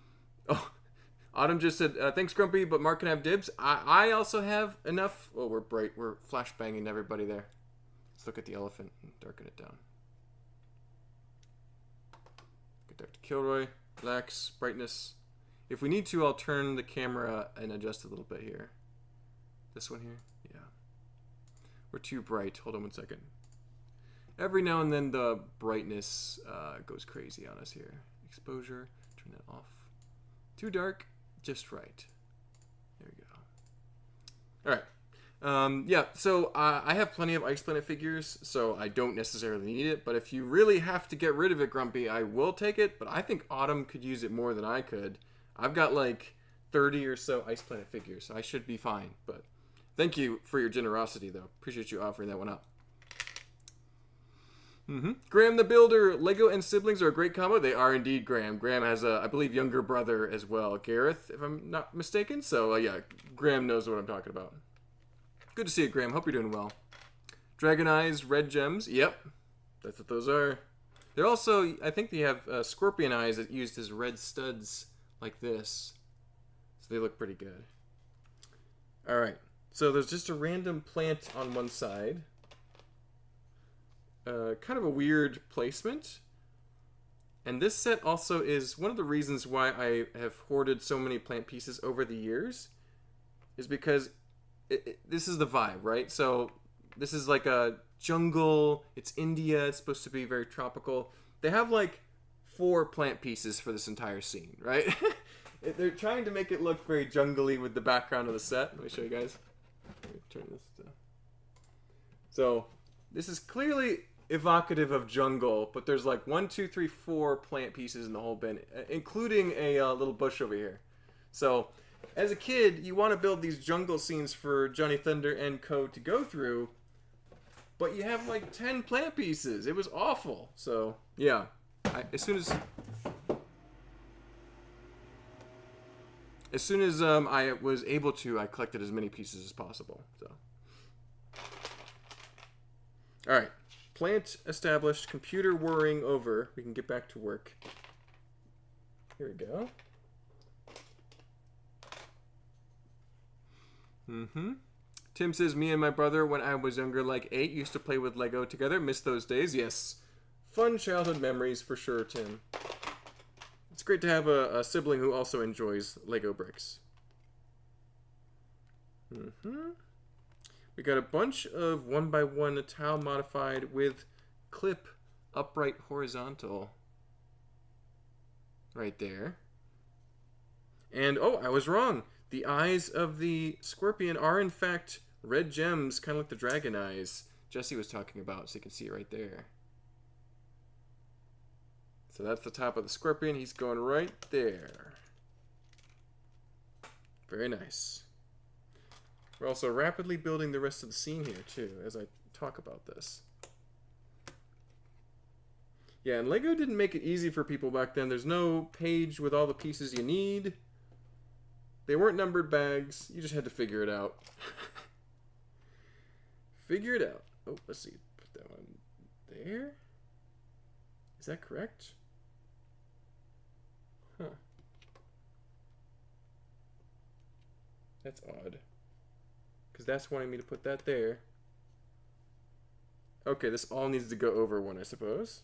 Speaker 1: Autumn just said, thanks Grumpy, but Mark can have dibs. I also have enough. Oh, we're bright. We're flashbanging everybody there. Let's look at the elephant and darken it down. Get Dr. Kilroy. Relax. Brightness. If we need to, I'll turn the camera and adjust a little bit here. This one here? Yeah. We're too bright. Hold on one second. Every now and then the brightness goes crazy on us here. Exposure. Turn that off. Too dark. Just right. There we go. Alright. Yeah, so I have plenty of Ice Planet figures, so I don't necessarily need it. But if you really have to get rid of it, Grumpy, I will take it. But I think Autumn could use it more than I could. I've got like 30 or so Ice Planet figures, so I should be fine. But thank you for your generosity, though. Appreciate you offering that one up. Graham the Builder. Lego and siblings are a great combo. They are indeed, Graham. Graham has a, I believe, younger brother as well, Gareth, if I'm not mistaken. So, yeah, Graham knows what I'm talking about. Good to see you, Graham. Hope you're doing well. Dragon Eyes, Red Gems. Yep, that's what those are. They're also, I think they have Scorpion Eyes that used as red studs like this. So they look pretty good. All right, so there's just a random plant on one side. Kind of a weird placement. And this set also is one of the reasons why I have hoarded so many plant pieces over the years, is because this is the vibe, right? So this is like a jungle, it's India, it's supposed to be very tropical. They have like 4 plant pieces for this entire scene, right? They're trying to make it look very jungly with the background of the set. Let me show you guys. Let me turn this down. So this is clearly evocative of jungle, but there's like 1, 2, 3, 4 plant pieces in the whole bin, including a little bush over here. So as a kid, you want to build these jungle scenes for Johnny Thunder and Co. to go through, but you have like 10 plant pieces. It was awful. So yeah, as soon as I was able to, I collected as many pieces as possible. So all right. Plant established, computer whirring over. We can get back to work. Here we go. Tim says, me and my brother, when I was younger, like 8, used to play with Lego together. Miss those days. Yes. Fun childhood memories for sure, Tim. It's great to have a sibling who also enjoys Lego bricks. We got a bunch of 1x1 tile modified with clip upright horizontal right there. And oh, I was wrong. The eyes of the scorpion are in fact red gems, kind of like the dragon eyes Jesse was talking about, so you can see it right there. So that's the top of the scorpion. He's going right there. Very nice. We're also rapidly building the rest of the scene here, too, as I talk about this. Yeah, and Lego didn't make it easy for people back then. There's no page with all the pieces you need. They weren't numbered bags. You just had to figure it out. Figure it out. Oh, let's see. Put that one there. Is that correct? Huh. That's odd. Because that's wanting me to put that there. Okay, this all needs to go over one, I suppose.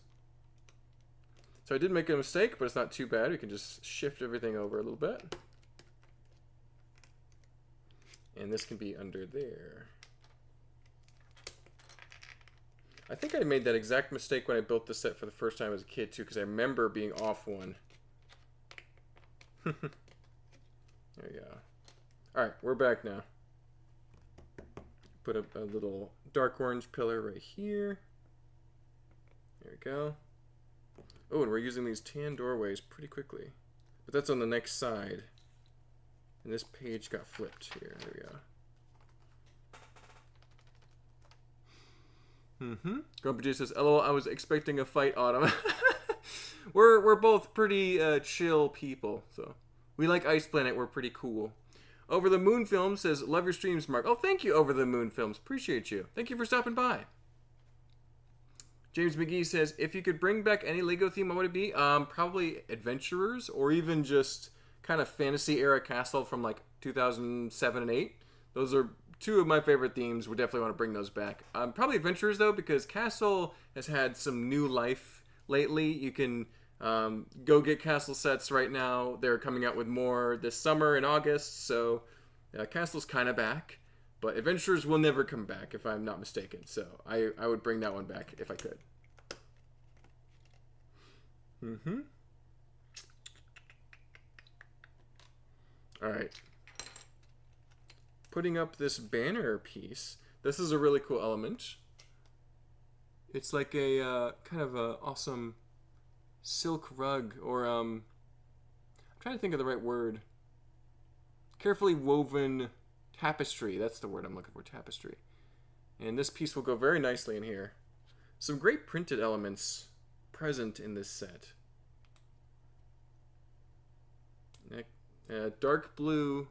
Speaker 1: So I did make a mistake, but it's not too bad. We can just shift everything over a little bit. And this can be under there. I think I made that exact mistake when I built this set for the first time as a kid, too, because I remember being off one. There we go. Alright, we're back now. Put up a little dark orange pillar right here. There we go. Oh, and we're using these tan doorways pretty quickly. But that's on the next side. And this page got flipped here. There we go. Grumpy J says, LOL, I was expecting a fight, Autumn. we're both pretty chill people. So we like Ice Planet. We're pretty cool. Over the Moon Film says, love your streams, Mark. Oh, thank you, Over the Moon Films. Appreciate you. Thank you for stopping by. James McGee says, if you could bring back any Lego theme, what would it be? Probably Adventurers, or even just kind of fantasy era castle from like 2007 and 8. Those are 2 of my favorite themes. We definitely want to bring those back. Probably Adventurers, though, because Castle has had some new life lately. You can Go get castle sets right now. They're coming out with more this summer in August, so castle's kind of back. But adventurers will never come back, if I'm not mistaken. So I would bring that one back if I could. Alright. Putting up this banner piece. This is a really cool element. It's like a kind of a awesome silk rug, or I'm trying to think of the right word. Carefully woven tapestry. That's the word I'm looking for, tapestry. And this piece will go very nicely in here. Some great printed elements present in this set. Dark blue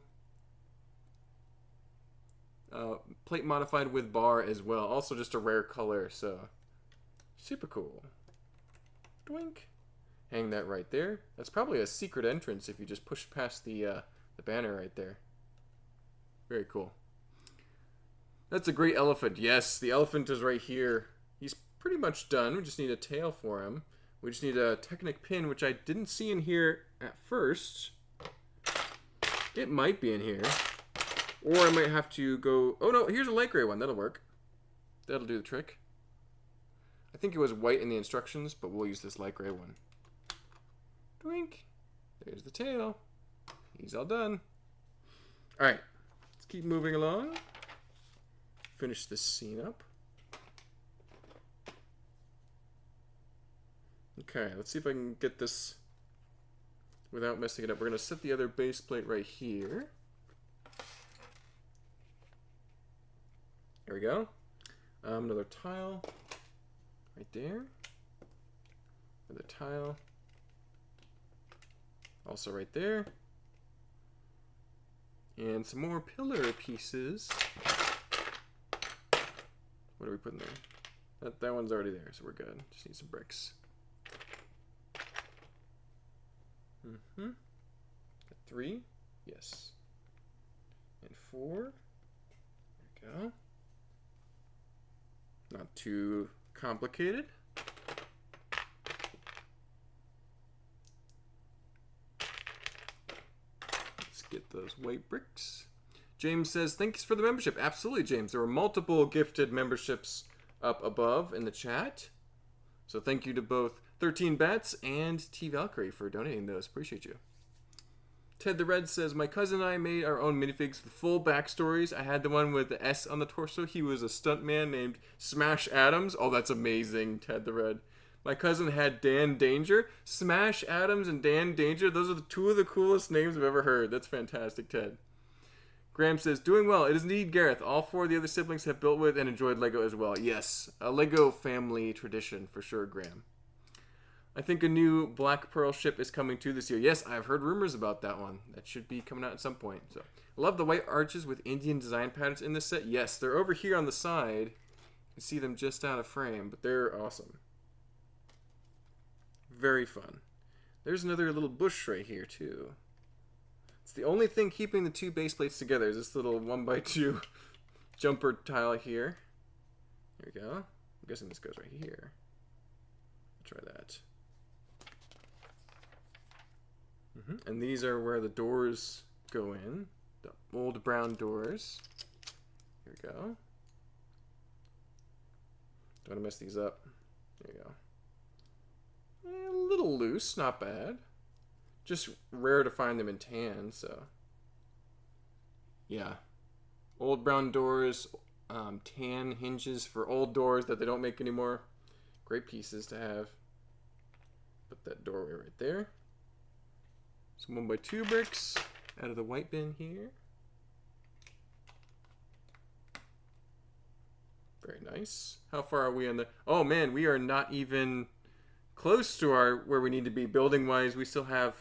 Speaker 1: plate modified with bar as well. Also just a rare color, so super cool. Doink. Hang that right there. That's probably a secret entrance if you just push past the banner right there. Very cool. That's a great elephant. Yes, the elephant is right here. He's pretty much done. We just need a tail for him. We just need a Technic pin, which I didn't see in here at first. It might be in here. Or I might have to go... Oh no, here's a light gray one. That'll work. That'll do the trick. I think it was white in the instructions, but we'll use this light gray one. Doink. There's the tail. He's all done. Alright. Let's keep moving along. Finish this scene up. Okay, let's see if I can get this without messing it up. We're going to set the other base plate right here. There we go. Another tile right there. Another tile. Also right there. And some more pillar pieces. What are we putting there? That one's already there, so we're good. Just need some bricks. 3. Yes. And 4. There we go. Not too complicated. Let's get those white bricks. James says, thanks for the membership. Absolutely, James. There were multiple gifted memberships up above in the chat. So thank you to both 13 Bats and T Valkyrie for donating those. Appreciate you. Ted the Red says, my cousin and I made our own minifigs with full backstories. I had the one with the S on the torso. He was a stuntman named Smash Adams. Oh, that's amazing, Ted the Red. My cousin had Dan Danger. Smash Adams and Dan Danger. Those are the two of the coolest names I've ever heard. That's fantastic, Ted. Graham says, doing well. It is indeed Gareth. All 4 of the other siblings have built with and enjoyed Lego as well. Yes, a Lego family tradition for sure, Graham. I think a new Black Pearl ship is coming too this year. Yes, I've heard rumors about that one. That should be coming out at some point. So, love the white arches with Indian design patterns in this set. Yes, they're over here on the side. You can see them just out of frame, but they're awesome. Very fun. There's another little bush right here too. It's the only thing keeping the 2 base plates together is this little 1x2 jumper tile here. There we go. I'm guessing this goes right here. Try that. And these are where the doors go in. The old brown doors. Here we go. Don't want to mess these up. There you go. A little loose, not bad. Just rare to find them in tan, so. Yeah. Old brown doors, tan hinges for old doors that they don't make anymore. Great pieces to have. Put that doorway right there. Some 1x2 bricks out of the white bin here. Very nice. How far are we on the... Oh man, we are not even close to where we need to be building wise. We still have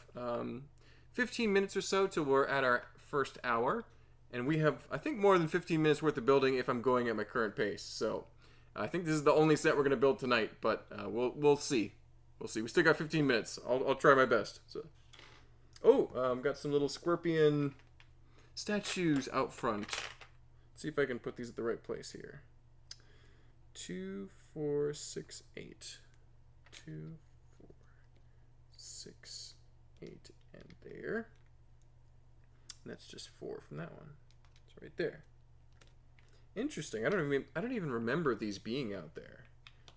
Speaker 1: 15 minutes or so till we're at our first hour. And we have, I think, more than 15 minutes worth of building if I'm going at my current pace. So I think this is the only set we're going to build tonight, but we'll see. We'll see. We still got 15 minutes. I'll try my best. So. Oh, got some little scorpion statues out front. Let's see if I can put these at the right place here. 2, 4, 6, 8. 2, 4, 6, 8, and there. And that's just 4 from that one. It's right there. Interesting. I don't even remember these being out there.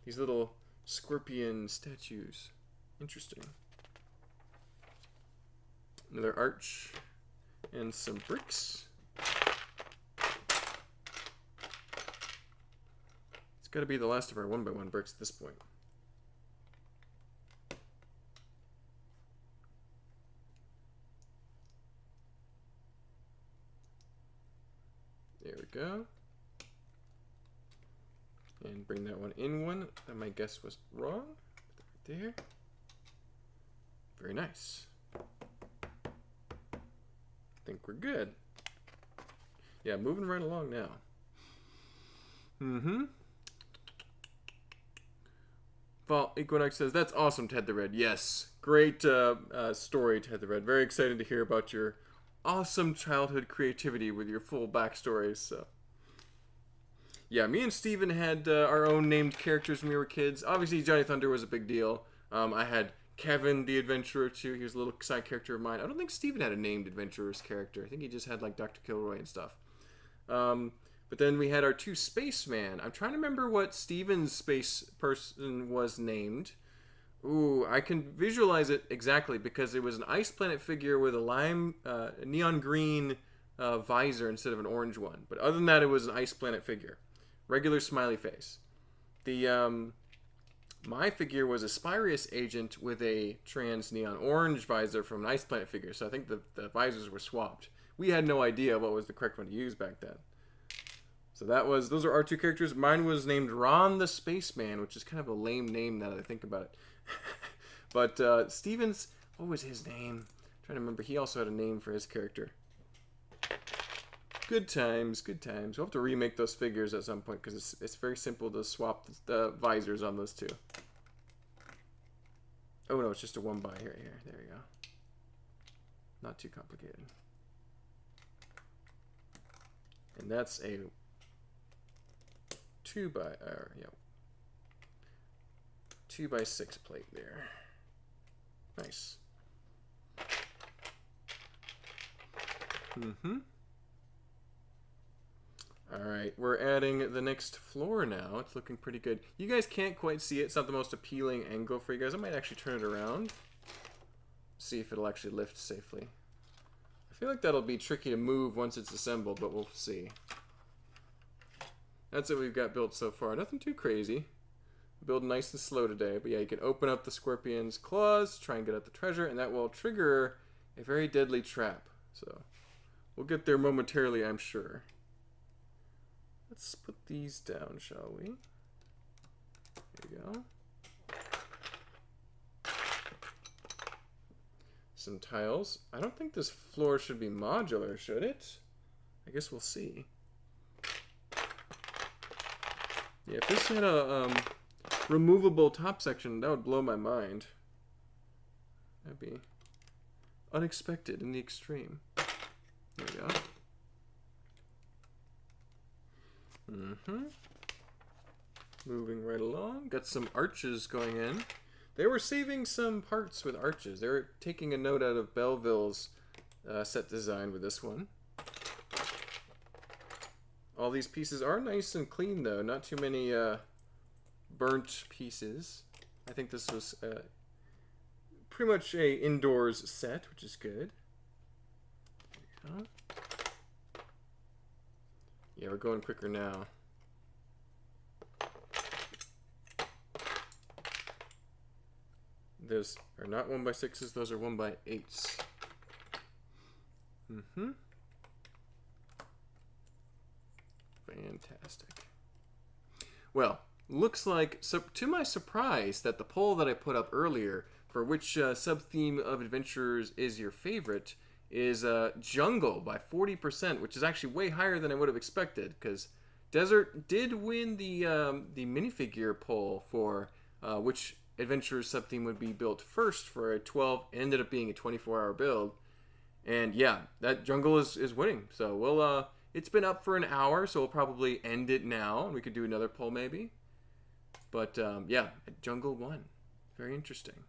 Speaker 1: These little scorpion statues. Interesting. Another arch and some bricks. It's got to be the last of our 1x1 bricks at this point. There we go. And bring that one in one. That my guess was wrong. Right there. Very nice. I think we're good. Yeah, moving right along now. Fall Equinox says, that's awesome, Ted the Red. Yes, great story, Ted the Red. Very excited to hear about your awesome childhood creativity with your full backstories. So, yeah, me and Steven had our own named characters when we were kids. Obviously, Johnny Thunder was a big deal. I had Kevin the Adventurer too. He was a little side character of mine. I don't think Steven had a named adventurer's character. I think he just had like Dr. Kilroy and stuff. But then we had our 2 spaceman. I'm trying to remember what Steven's space person was named. Ooh, I can visualize it exactly because it was an ice planet figure with a neon green visor instead of an orange one. But other than that, it was an ice planet figure. Regular smiley face. My figure was a Spirius agent with a trans neon orange visor from an ice planet figure. So I think the visors were swapped. We had no idea what was the correct one to use back then. So those are our 2 characters. Mine was named Ron the Spaceman, which is kind of a lame name now that I think about it. But Steven's, what was his name? I'm trying to remember. He also had a name for his character. Good times, good times. We'll have to remake those figures at some point because it's very simple to swap the visors on those 2. Oh no, it's just a 1x here. There you go. Not too complicated. And that's a 2x6 plate there. Nice. Alright, we're adding the next floor now. It's looking pretty good. You guys can't quite see it. It's not the most appealing angle for you guys. I might actually turn it around. See if it'll actually lift safely. I feel like that'll be tricky to move once it's assembled, but we'll see. That's what we've got built so far. Nothing too crazy. Build nice and slow today. But yeah, you can open up the scorpion's claws, try and get at the treasure, and that will trigger a very deadly trap. So we'll get there momentarily, I'm sure. Let's put these down, shall we? There you go. Some tiles. I don't think this floor should be modular, should it? I guess we'll see. Yeah, if this had a removable top section, that would blow my mind. That'd be unexpected in the extreme. There we go. Moving right along. Got some arches going in. They were saving some parts with arches. They were taking a note out of Belleville's set design with this one. All these pieces are nice and clean, though. Not too many burnt pieces. I think this was pretty much a indoors set, which is good. There you go. Yeah, we're going quicker now. Those are not 1x6s, those are 1x8s. Fantastic. Well, looks like, so to my surprise, that the poll that I put up earlier for which sub-theme of Adventurers is your favorite is Jungle by 40%, which is actually way higher than I would have expected, because Desert did win the minifigure poll for which Adventurers sub-theme would be built first for a 12, ended up being a 24-hour build. And yeah, that Jungle is winning. So we'll it's been up for an hour, so we'll probably end it now, and we could do another poll maybe. But yeah, Jungle won. Very interesting.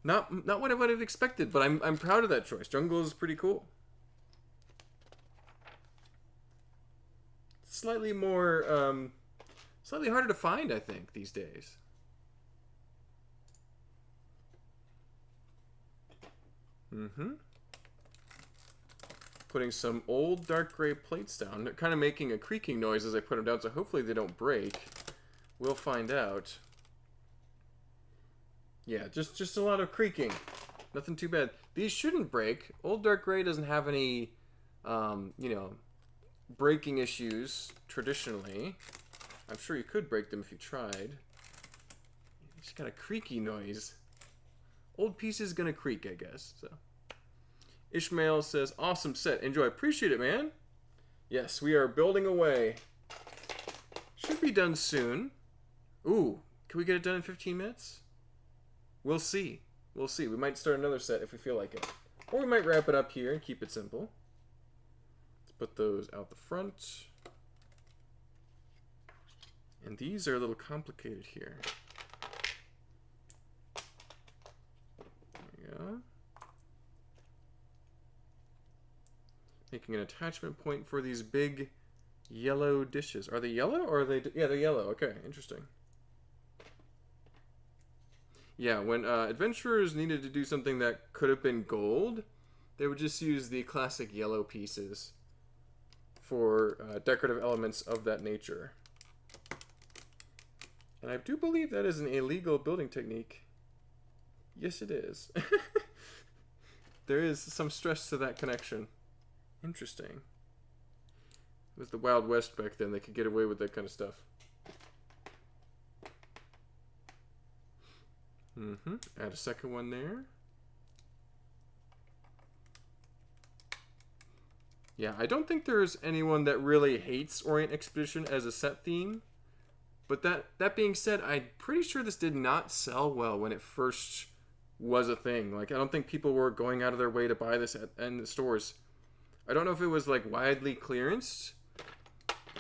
Speaker 1: Not what I would have expected, but I'm proud of that choice. Jungle is pretty cool. Slightly more, slightly harder to find, I think, these days. Putting some old dark gray plates down. They're kind of making a creaking noise as I put them down, so hopefully they don't break. We'll find out. Yeah, just a lot of creaking. Nothing too bad. These shouldn't break. Old dark gray doesn't have any, you know, breaking issues traditionally. I'm sure you could break them if you tried. It's got a creaky noise. Old piece is gonna creak, I guess. So, Ishmael says, "Awesome set. Enjoy. Appreciate it, man." Yes, we are building away. Should be done soon. Ooh, can we get it done in 15 minutes? We'll see. We'll see. We might start another set if we feel like it, or we might wrap it up here and keep it simple. Put those out the front. And these are a little complicated here. There we go. Making an attachment point for these big yellow dishes. Are they yellow or are they... Yeah, they're yellow. Okay, interesting. Yeah, when adventurers needed to do something that could have been gold, they would just use the classic yellow pieces for decorative elements of that nature. And I do believe that is an illegal building technique. Yes, it is. There is some stress to that connection. Interesting. It was the Wild West back then. They could get away with that kind of stuff. Add a second one there. Yeah, I don't think there's anyone that really hates Orient Expedition as a set theme. But that being said, I'm pretty sure this did not sell well when it first was a thing. Like, I don't think people were going out of their way to buy this in the stores. I don't know if it was, like, widely clearanced.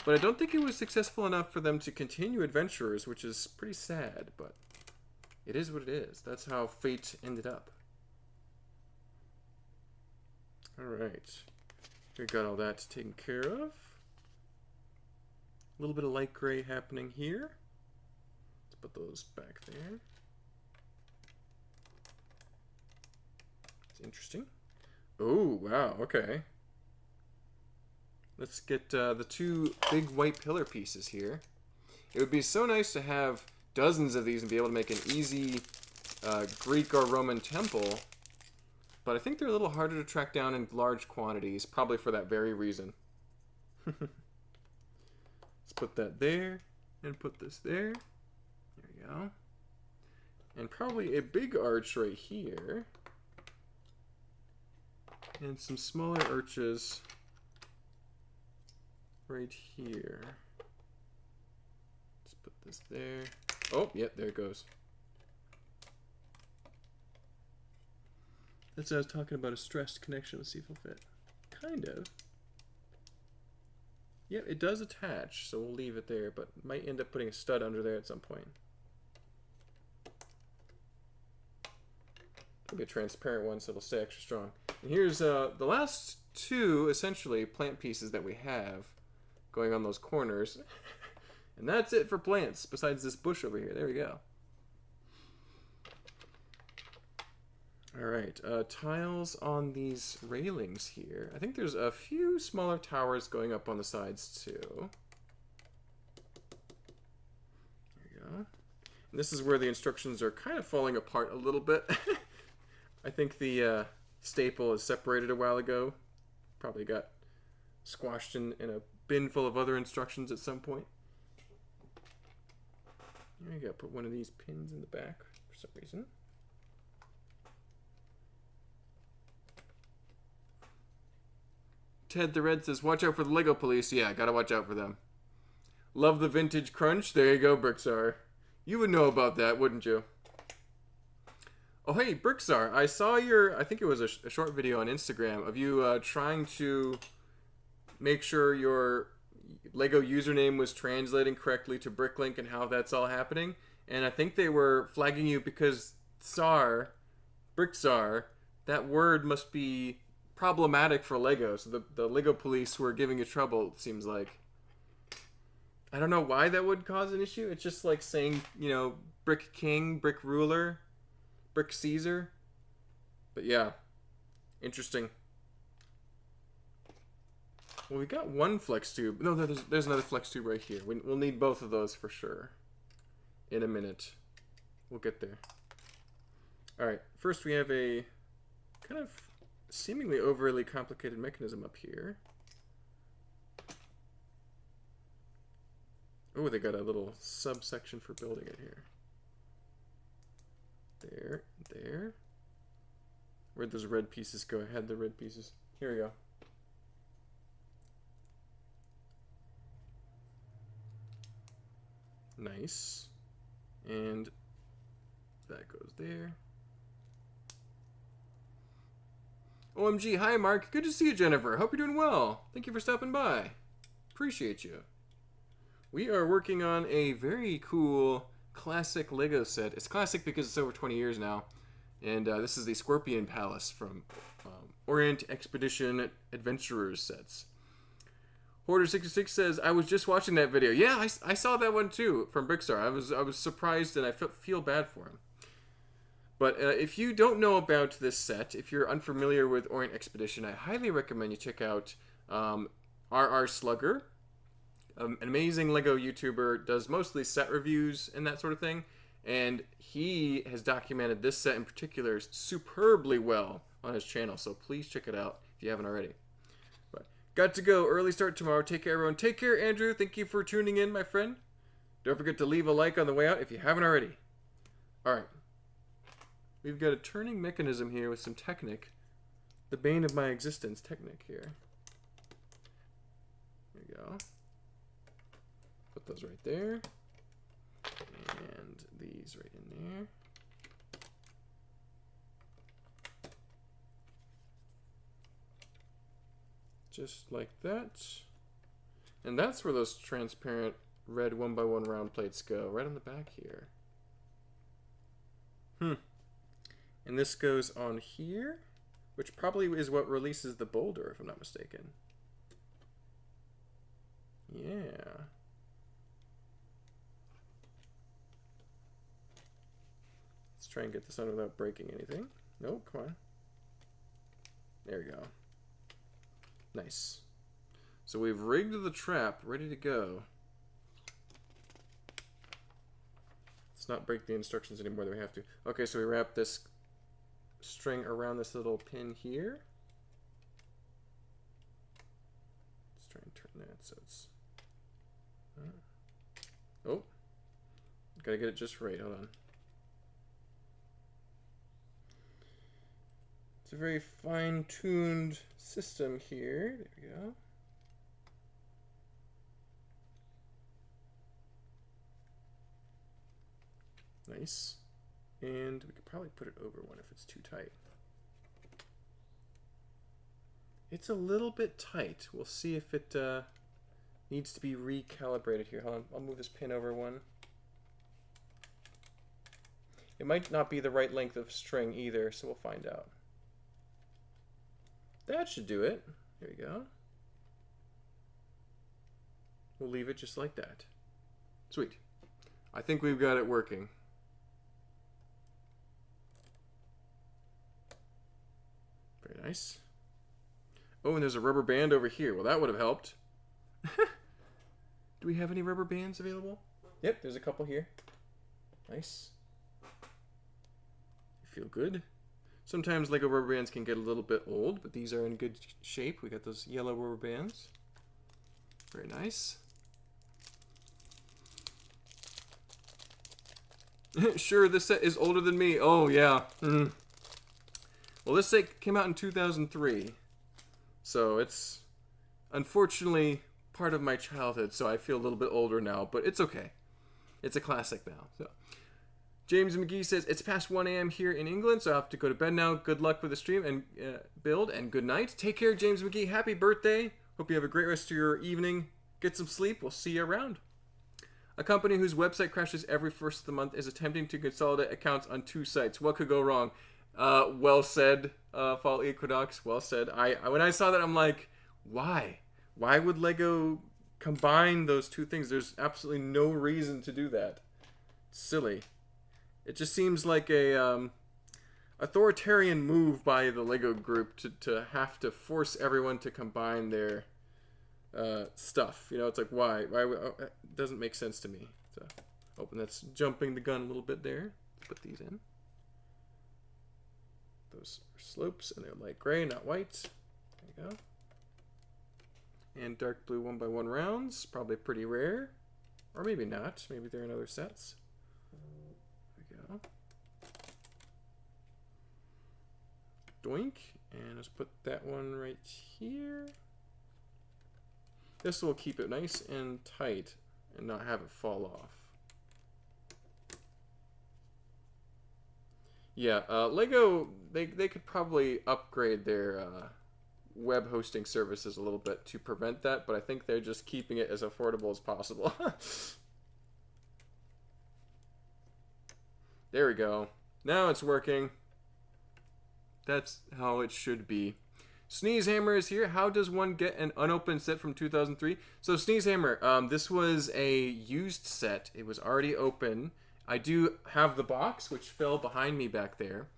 Speaker 1: But I don't think it was successful enough for them to continue Adventurers, which is pretty sad, but it is what it is. That's how fate ended up. Alright. We got all that taken care of. A little bit of light gray happening here. Let's put those back there. It's interesting. Oh, wow, okay. Let's get the two big white pillar pieces here. It would be so nice to have dozens of these and be able to make an easy Greek or Roman temple. But I think they're a little harder to track down in large quantities, probably for that very reason. Let's put that there, and put this there. There we go. And probably a big arch right here. And some smaller arches right here. Let's put this there. Oh, yep, there it goes. That's what I was talking about, a stressed connection. Let's see if it'll fit. Kind of. Yep, it does attach, so we'll leave it there, but might end up putting a stud under there at some point. Maybe a transparent one so it'll stay extra strong. And here's the last two, essentially, plant pieces that we have going on those corners. And that's it for plants, besides this bush over here. There we go. Alright, tiles on these railings here. I think there's a few smaller towers going up on the sides too. There you go. And this is where the instructions are kind of falling apart a little bit. I think the staple is separated a while ago. Probably got squashed in a bin full of other instructions at some point. There you go, put one of these pins in the back for some reason. Ted the Red says, watch out for the Lego police. Yeah, gotta watch out for them. Love the vintage crunch. There you go, Bricksar. You would know about that, wouldn't you? Oh, hey, Bricksar. I saw your, I think it was a short video on Instagram of you trying to make sure your Lego username was translating correctly to Bricklink and how that's all happening. And I think they were flagging you because Tsar Brickstar, that word must be problematic for Lego. So the Lego police were giving you trouble, it seems like. I don't know why that would cause an issue. It's just like saying, you know, Brick King, Brick Ruler, Brick Caesar. But yeah, interesting. Well, we got one flex tube. No, there's another flex tube right here. We'll need both of those for sure. In a minute. We'll get there. Alright, first we have a kind of seemingly overly complicated mechanism up here. Oh, they got a little subsection for building it here. There, there. Where'd those red pieces go? I had the red pieces. Here we go. Nice. And that goes there. OMG, hi Mark. Good to see you, Jennifer. Hope you're doing well. Thank you for stopping by. Appreciate you. We are working on a very cool classic Lego set. It's classic because it's over 20 years now. And this is the Scorpion Palace from Orient Expedition Adventurers sets. Hoarder66 says, I was just watching that video. Yeah, I saw that one too from Brickstar. I was surprised and I feel bad for him. But if you don't know about this set, if you're unfamiliar with Orient Expedition, I highly recommend you check out RR Slugger. An amazing Lego YouTuber, does mostly set reviews and that sort of thing. And he has documented this set in particular superbly well on his channel. So please check it out if you haven't already. But got to go. Early start tomorrow. Take care, everyone. Take care, Andrew. Thank you for tuning in, my friend. Don't forget to leave a like on the way out if you haven't already. All right. We've got a turning mechanism here with some Technic. The bane of my existence, Technic here. There we go. Put those right there. And these right in there. Just like that. And that's where those transparent red 1x1 round plates go, right on the back here. And this goes on here, which probably is what releases the boulder, if I'm not mistaken. Yeah. Let's try and get this on without breaking anything. Nope, come on. There we go. Nice. So we've rigged the trap, ready to go. Let's not break the instructions anymore than we have to. Okay, so we wrap this string around this little pin here. Let's try and turn that so it's... Oh. Gotta get it just right, hold on. It's a very fine-tuned system here. There we go. Nice. And we could probably put it over one if it's too tight. It's a little bit tight. We'll see if it needs to be recalibrated here. Hold on, I'll move this pin over one. It might not be the right length of string either, so we'll find out. That should do it. There we go. We'll leave it just like that. Sweet. I think we've got it working. Very nice. Oh, and there's a rubber band over here. Well, that would have helped. Do we have any rubber bands available? Yep, there's a couple here. Nice. You feel good. Sometimes Lego rubber bands can get a little bit old, but these are in good shape. We got those yellow rubber bands. Very nice. Sure, this set is older than me. Oh, yeah. Well, this set came out in 2003. So it's unfortunately part of my childhood, so I feel a little bit older now, but it's okay. It's a classic now. So James McGee says, it's past 1 a.m. here in England, so I have to go to bed now. Good luck with the stream and build, and good night. Take care, James McGee. Happy birthday. Hope you have a great rest of your evening. Get some sleep. We'll see you around. A company whose website crashes every first of the month is attempting to consolidate accounts on 2 sites. What could go wrong? Well said, Fall Equinox. Well said. When I saw that, I'm like, why? Why would Lego combine those two things? There's absolutely no reason to do that. It's silly. It just seems like a authoritarian move by the Lego group to have to force everyone to combine their stuff. You know, it's like, why? It doesn't make sense to me. So, open. That's jumping the gun a little bit there. Put these in. Those are slopes, and they're light gray, not white. There you go. And dark blue 1x1 rounds, probably pretty rare. Or maybe not. Maybe they're in other sets. There we go. Doink. And let's put that one right here. This will keep it nice and tight and not have it fall off. Yeah, Lego, they could probably upgrade their web hosting services a little bit to prevent that, but I think they're just keeping it as affordable as possible. There we go. Now it's working. That's how it should be. Sneeze Hammer is here. How does one get an unopened set from 2003? So Sneeze Hammer, this was a used set. It was already open. I do have the box, which fell behind me back there.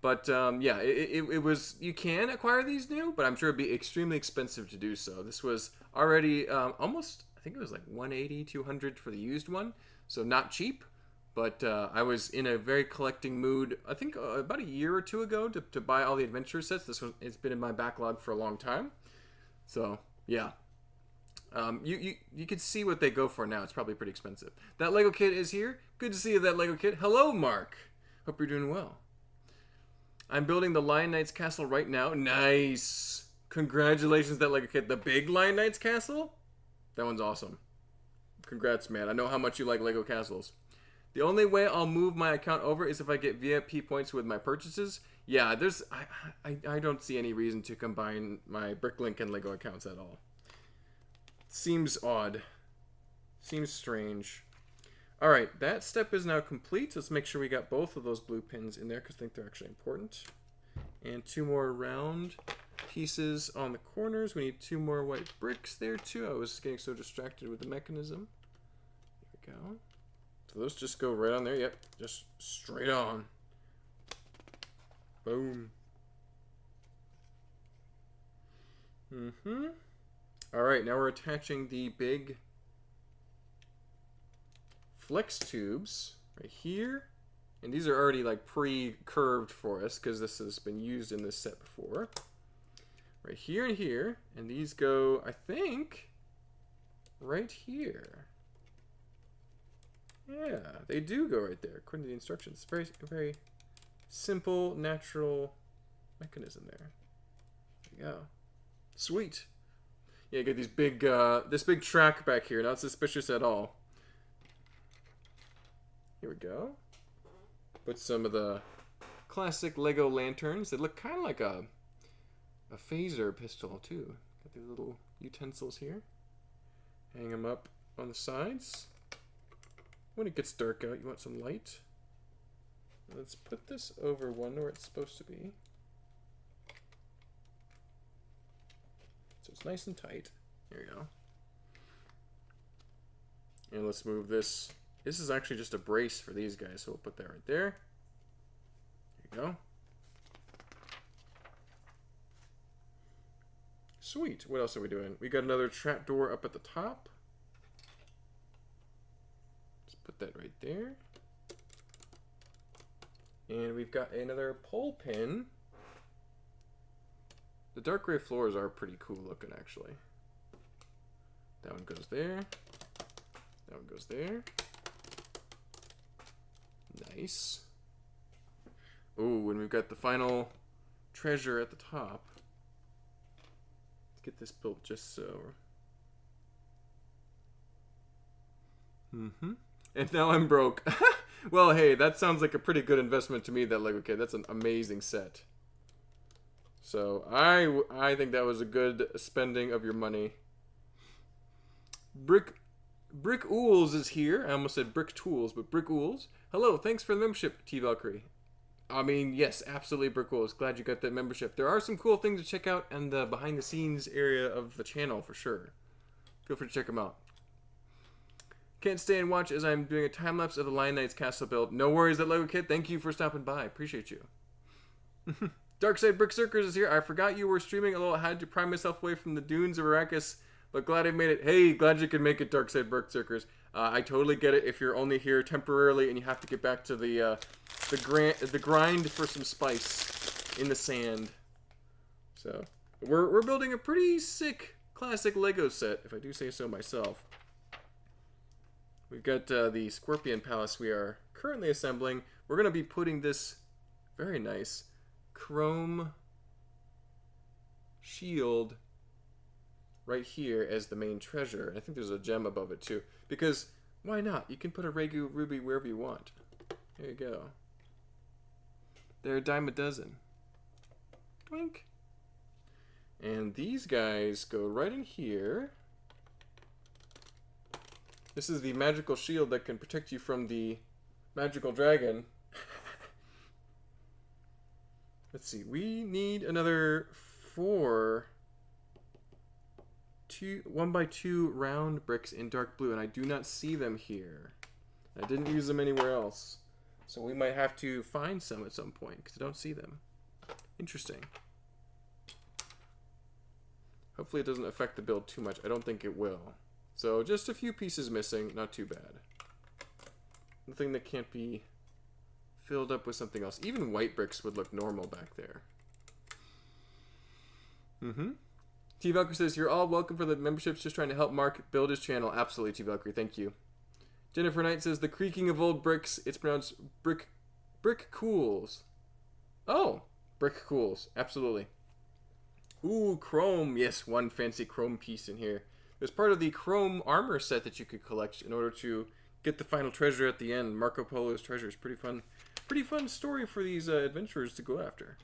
Speaker 1: But, yeah, it was... You can acquire these new, but I'm sure it'd be extremely expensive to do so. This was already almost... I think it was like $180, $200 for the used one. So not cheap. But I was in a very collecting mood, I think about a year or two ago, to buy all the adventure sets. It's been in my backlog for a long time. So, yeah. You can see what they go for now. It's probably pretty expensive. That Lego kid is here. Good to see you, that Lego kid. Hello, Mark. Hope you're doing well. I'm building the Lion Knight's castle right now. Nice. Congratulations, that Lego kid. The big Lion Knight's castle? That one's awesome. Congrats, man. I know how much you like Lego castles. The only way I'll move my account over is if I get VIP points with my purchases. Yeah, I don't see any reason to combine my Bricklink and Lego accounts at all. Seems odd. Seems strange. Alright, that step is now complete. Let's make sure we got both of those blue pins in there because I think they're actually important. And 2 more round pieces on the corners. We need 2 more white bricks there too. I was getting so distracted with the mechanism. There we go. So those just go right on there. Yep, just straight on. Boom. Alright, now we're attaching the big flex tubes right here. And these are already like pre-curved for us because this has been used in this set before. Right here and here. And these go, I think, right here. Yeah, they do go right there according to the instructions. Very, very simple, natural mechanism there. There you go. Sweet. Yeah, you get these big, this big track back here. Not suspicious at all. Here we go. Put some of the classic Lego lanterns. They look kind of like a phaser pistol too. Got these little utensils here. Hang them up on the sides. When it gets dark out, you want some light. Let's put this over one where it's supposed to be. So it's nice and tight. There you go. And let's move this. This is actually just a brace for these guys, so we'll put that right there. There you go. Sweet. What else are we doing? We got another trap door up at the top. Put that right there. And we've got another pole pin. The dark gray floors are pretty cool looking, actually. That one goes there. That one goes there. Nice. Ooh, and we've got the final treasure at the top. Let's get this built just so. And now I'm broke. Well, hey, that sounds like a pretty good investment to me, that Lego kit. That's an amazing set. So, I think that was a good spending of your money. Brick Ools is here. I almost said Brick Tools, but Brick Ools. Hello, thanks for the membership, T Valkyrie. I mean, yes, absolutely, Brickles. Glad you got that membership. There are some cool things to check out in the behind-the-scenes area of the channel, for sure. Feel free to check them out. Can't stay and watch as I'm doing a time-lapse of the Lion Knight's castle build. No worries, that Lego Kid. Thank you for stopping by. Appreciate you. Darkside Brickcircers is here. I forgot you were streaming a little. I had to pry myself away from the dunes of Arrakis, but glad I made it. Hey, glad you could make it, Darkside Brickcircers. I totally get it if you're only here temporarily and you have to get back to the grind for some spice in the sand. So we're building a pretty sick classic Lego set, if I do say so myself. We've got the Scorpion Palace we are currently assembling. We're going to be putting this very nice chrome shield right here as the main treasure. I think there's a gem above it too. Because why not? You can put a Regu ruby wherever you want. There you go. They're a dime a dozen. Twink. And these guys go right in here. This is the magical shield that can protect you from the magical dragon. Let's see. We need another 4 1x2 round bricks in dark blue, and I do not see them here. I didn't use them anywhere else. So we might have to find some at some point, because I don't see them. Interesting. Hopefully it doesn't affect the build too much. I don't think it will. So just a few pieces missing, not too bad. Nothing that can't be filled up with something else. Even white bricks would look normal back there. T-Valkyrie says, you're all welcome for the memberships, just trying to help Mark build his channel. Absolutely, T-Valkyrie, thank you. Jennifer Knight says, the creaking of old bricks, it's pronounced brick cools. Oh, brick cools, absolutely. Ooh, chrome. Yes, one fancy chrome piece in here. There's part of the chrome armor set that you could collect in order to get the final treasure at the end. Marco Polo's treasure is pretty fun story for these adventurers to go after.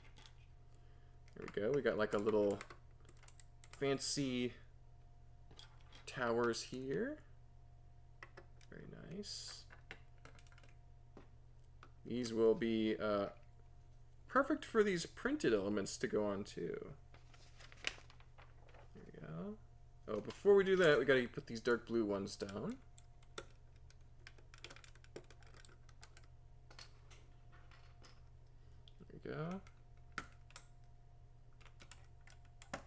Speaker 1: There we go. We got like a little fancy towers here. Very nice. These will be perfect for these printed elements to go on too. There we go. Oh, before we do that, we gotta put these dark blue ones down. There we go. A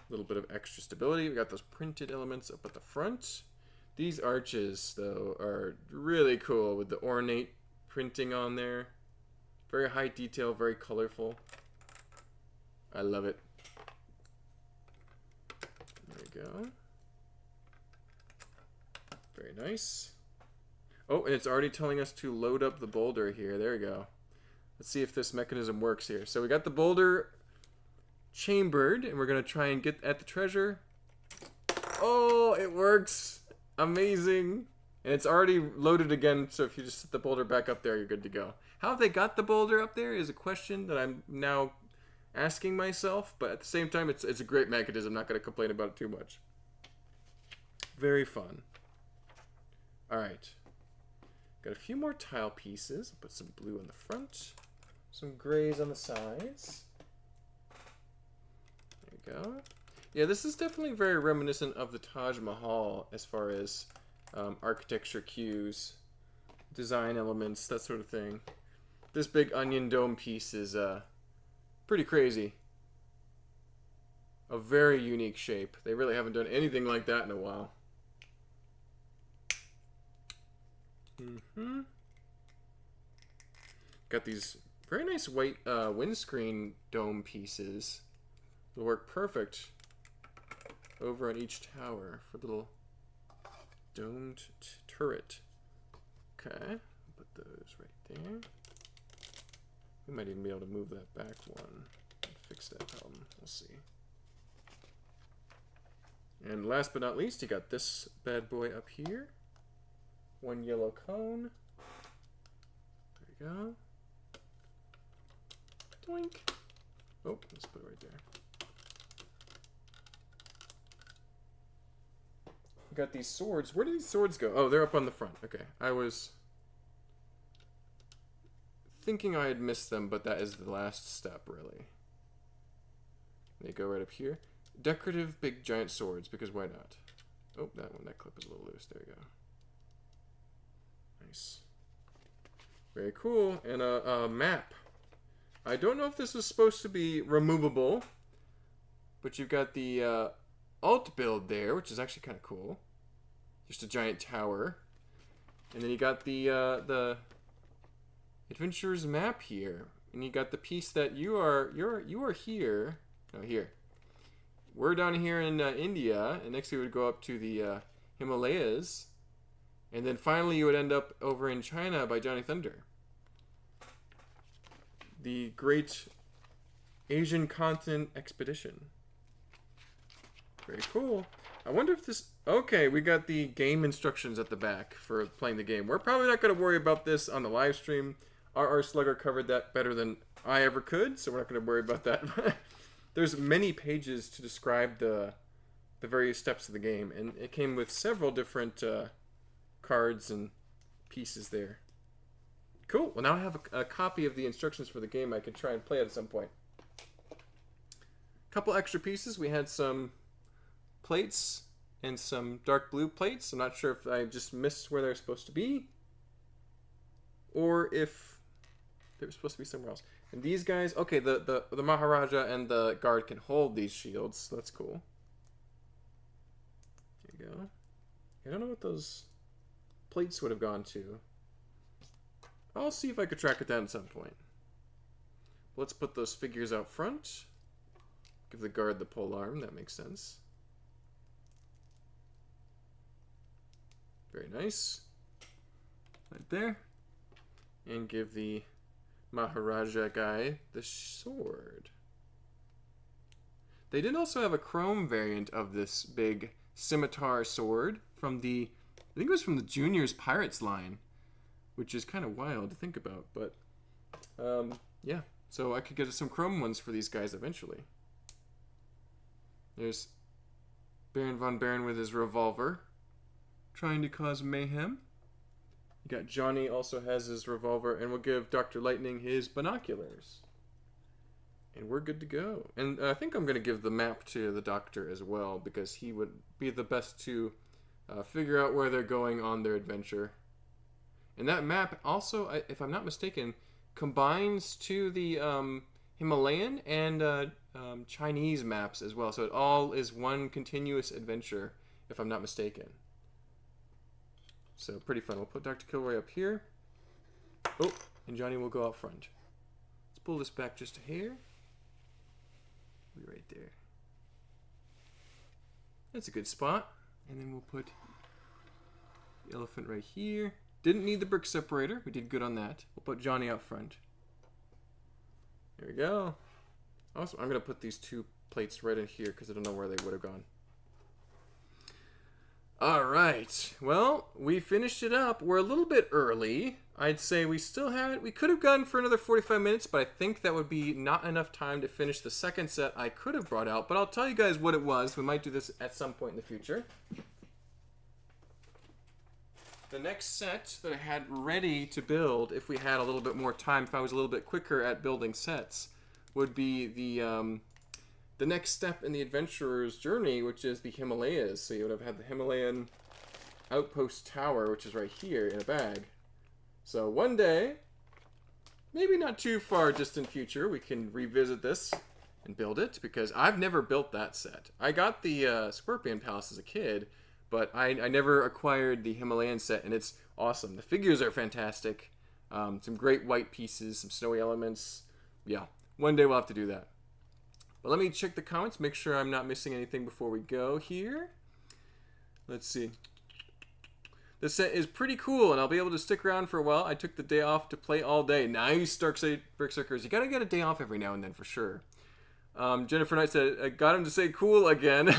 Speaker 1: little bit of extra stability. We got those printed elements up at the front. These arches, though, are really cool with the ornate printing on there. Very high detail, very colorful. I love it. There we go. Very nice. Oh, and it's already telling us to load up the boulder here. There we go. Let's see if this mechanism works here. So we got the boulder chambered, and we're going to try and get at the treasure. Oh, it works. Amazing. And it's already loaded again, so if you just set the boulder back up there, you're good to go. How have they got the boulder up there is a question that I'm now asking myself, but at the same time, it's a great mechanism. I'm not going to complain about it too much. Very fun. All right. Got a few more tile pieces. I'll put some blue on the front, some grays on the sides. There we go. Yeah, this is definitely very reminiscent of the Taj Mahal as far as architecture cues, design elements, that sort of thing. This big onion dome piece is pretty crazy. A very unique shape. They really haven't done anything like that in a while. Got these very nice white windscreen dome pieces. Will work perfect over on each tower for a little domed turret. Okay, put those right there. We might even be able to move that back one and fix that problem. We'll see. And last but not least, you got this bad boy up here. One yellow cone. There we go. Doink. Oh, let's put it right there. We got these swords. Where did these swords go? Oh, they're up on the front. Okay. I was thinking I had missed them, but that is the last step, really. They go right up here. Decorative big giant swords, because why not? Oh, that clip is a little loose. There you go. Nice. Very cool. And a map. I don't know if this was supposed to be removable, but you've got the alt build there, which is actually kind of cool. Just a giant tower. And then you got the adventurer's map here. And you got the piece that you are here. No, here. We're down here in India, and next we would go up to the Himalayas, and then finally you would end up over in China by Johnny Thunder. The Great Asian Continent Expedition. Very cool. I wonder if this... Okay, we got the game instructions at the back for playing the game. We're probably not going to worry about this on the live stream. R.R. Slugger covered that better than I ever could, so we're not going to worry about that. There's many pages to describe the various steps of the game, and it came with several different cards and pieces there. Cool. Well, now I have a copy of the instructions for the game I could try and play it at some point. Couple extra pieces. We had some plates and some dark blue plates. I'm not sure if I just missed where they're supposed to be, or if they were supposed to be somewhere else. And these guys, okay, the Maharaja and the guard can hold these shields, so that's cool. There you go. I don't know what those plates would have gone to. I'll see if I could track it down at some point. Let's put those figures out front. Give the guard the pole arm, that makes sense. Very nice. Right there. And give the Maharaja guy the sword. They did also have a chrome variant of this big scimitar sword from the, I think it was from the Juniors Pirates line, which is kind of wild to think about, but yeah, so I could get some chrome ones for these guys eventually. There's Baron von Baron with his revolver, trying to cause mayhem. You got Johnny also has his revolver, and we'll give Dr. Lightning his binoculars. And we're good to go. And I think I'm going to give the map to the Doctor as well, because he would be the best to figure out where they're going on their adventure. And that map also, if I'm not mistaken, combines to the Himalayan and Chinese maps as well. So it all is one continuous adventure, if I'm not mistaken. So pretty fun. We'll put Dr. Kilroy up here. Oh, and Johnny will go out front. Let's pull this back just a hair. Be right there. That's a good spot. And then we'll put the elephant right here. Didn't need the brick separator. We did good on that. We'll put Johnny out front. There we go. Also, I'm going to put these two plates right in here because I don't know where they would have gone. Alright, well, we finished it up. We're a little bit early. I'd say we still have it. We could have gone for another 45 minutes, but I think that would be not enough time to finish the second set I could have brought out. But I'll tell you guys what it was. We might do this at some point in the future. The next set that I had ready to build, if we had a little bit more time, if I was a little bit quicker at building sets, would be the next step in the adventurer's journey, which is the Himalayas. So you would have had the Himalayan outpost tower, which is right here in a bag. So one day, maybe not too far distant future, we can revisit this and build it, because I've never built that set. I got the Scorpion Palace as a kid, but I never acquired the Himalayan set, and it's awesome. The figures are fantastic. Some great white pieces, some snowy elements. Yeah, one day we'll have to do that. But let me check the comments, make sure I'm not missing anything before we go here. Let's see. This set is pretty cool, and I'll be able to stick around for a while. I took the day off to play all day. Nice, Darkseid Berserkers. You gotta get a day off every now and then for sure. Jennifer Knight said, I got him to say cool again.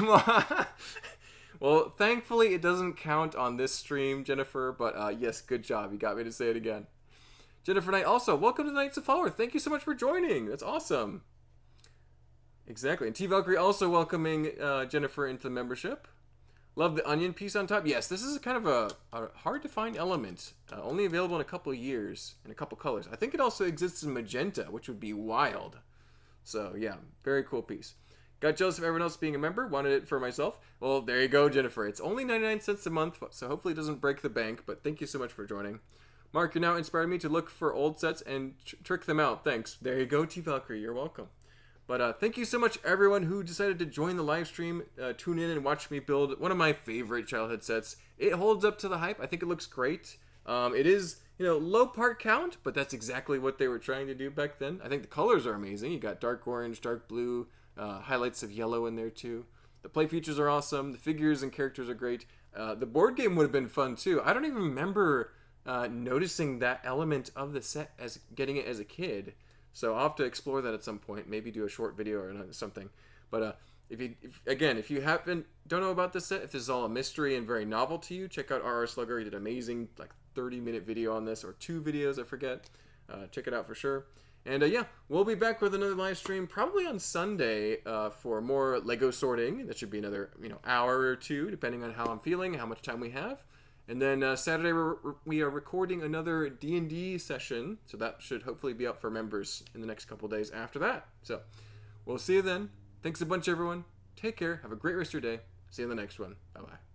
Speaker 1: Well, thankfully it doesn't count on this stream, Jennifer, but yes, good job. You got me to say it again. Jennifer Knight also, welcome to the Knights of Follower. Thank you so much for joining. That's awesome. Exactly. And T. Valkyrie also welcoming Jennifer into the membership. Love the onion piece on top. Yes, this is kind of a hard to find element. Only available in a couple years in a couple colors. I think it also exists in magenta, which would be wild. So yeah, very cool piece. Got jealous of everyone else being a member. Wanted it for myself. Well, there you go, Jennifer. It's only 99 cents a month, so hopefully it doesn't break the bank. But thank you so much for joining. Mark, you're now inspiring me to look for old sets and trick them out. Thanks. There you go, T Valkyrie. You're welcome. But thank you so much, everyone who decided to join the live stream, tune in and watch me build one of my favorite childhood sets. It holds up to the hype. I think it looks great. It is, low part count, but that's exactly what they were trying to do back then. I think the colors are amazing. You got dark orange, dark blue, highlights of yellow in there too. The play features are awesome. The figures and characters are great. The board game would have been fun too. I don't even remember noticing that element of the set as getting it as a kid. So I'll have to explore that at some point. Maybe do a short video or something. But if you don't know about this set, if this is all a mystery and very novel to you, check out RR Slugger. He did an amazing 30-minute video on this, or 2 videos, I forget. Check it out for sure. And yeah, we'll be back with another live stream probably on Sunday for more Lego sorting. That should be another hour or 2, depending on how I'm feeling, how much time we have. And then Saturday we are recording another D&D session, so that should hopefully be out for members in the next couple days after that. So we'll see you then. Thanks a bunch, everyone. Take care. Have a great rest of your day. See you in the next one. Bye-bye.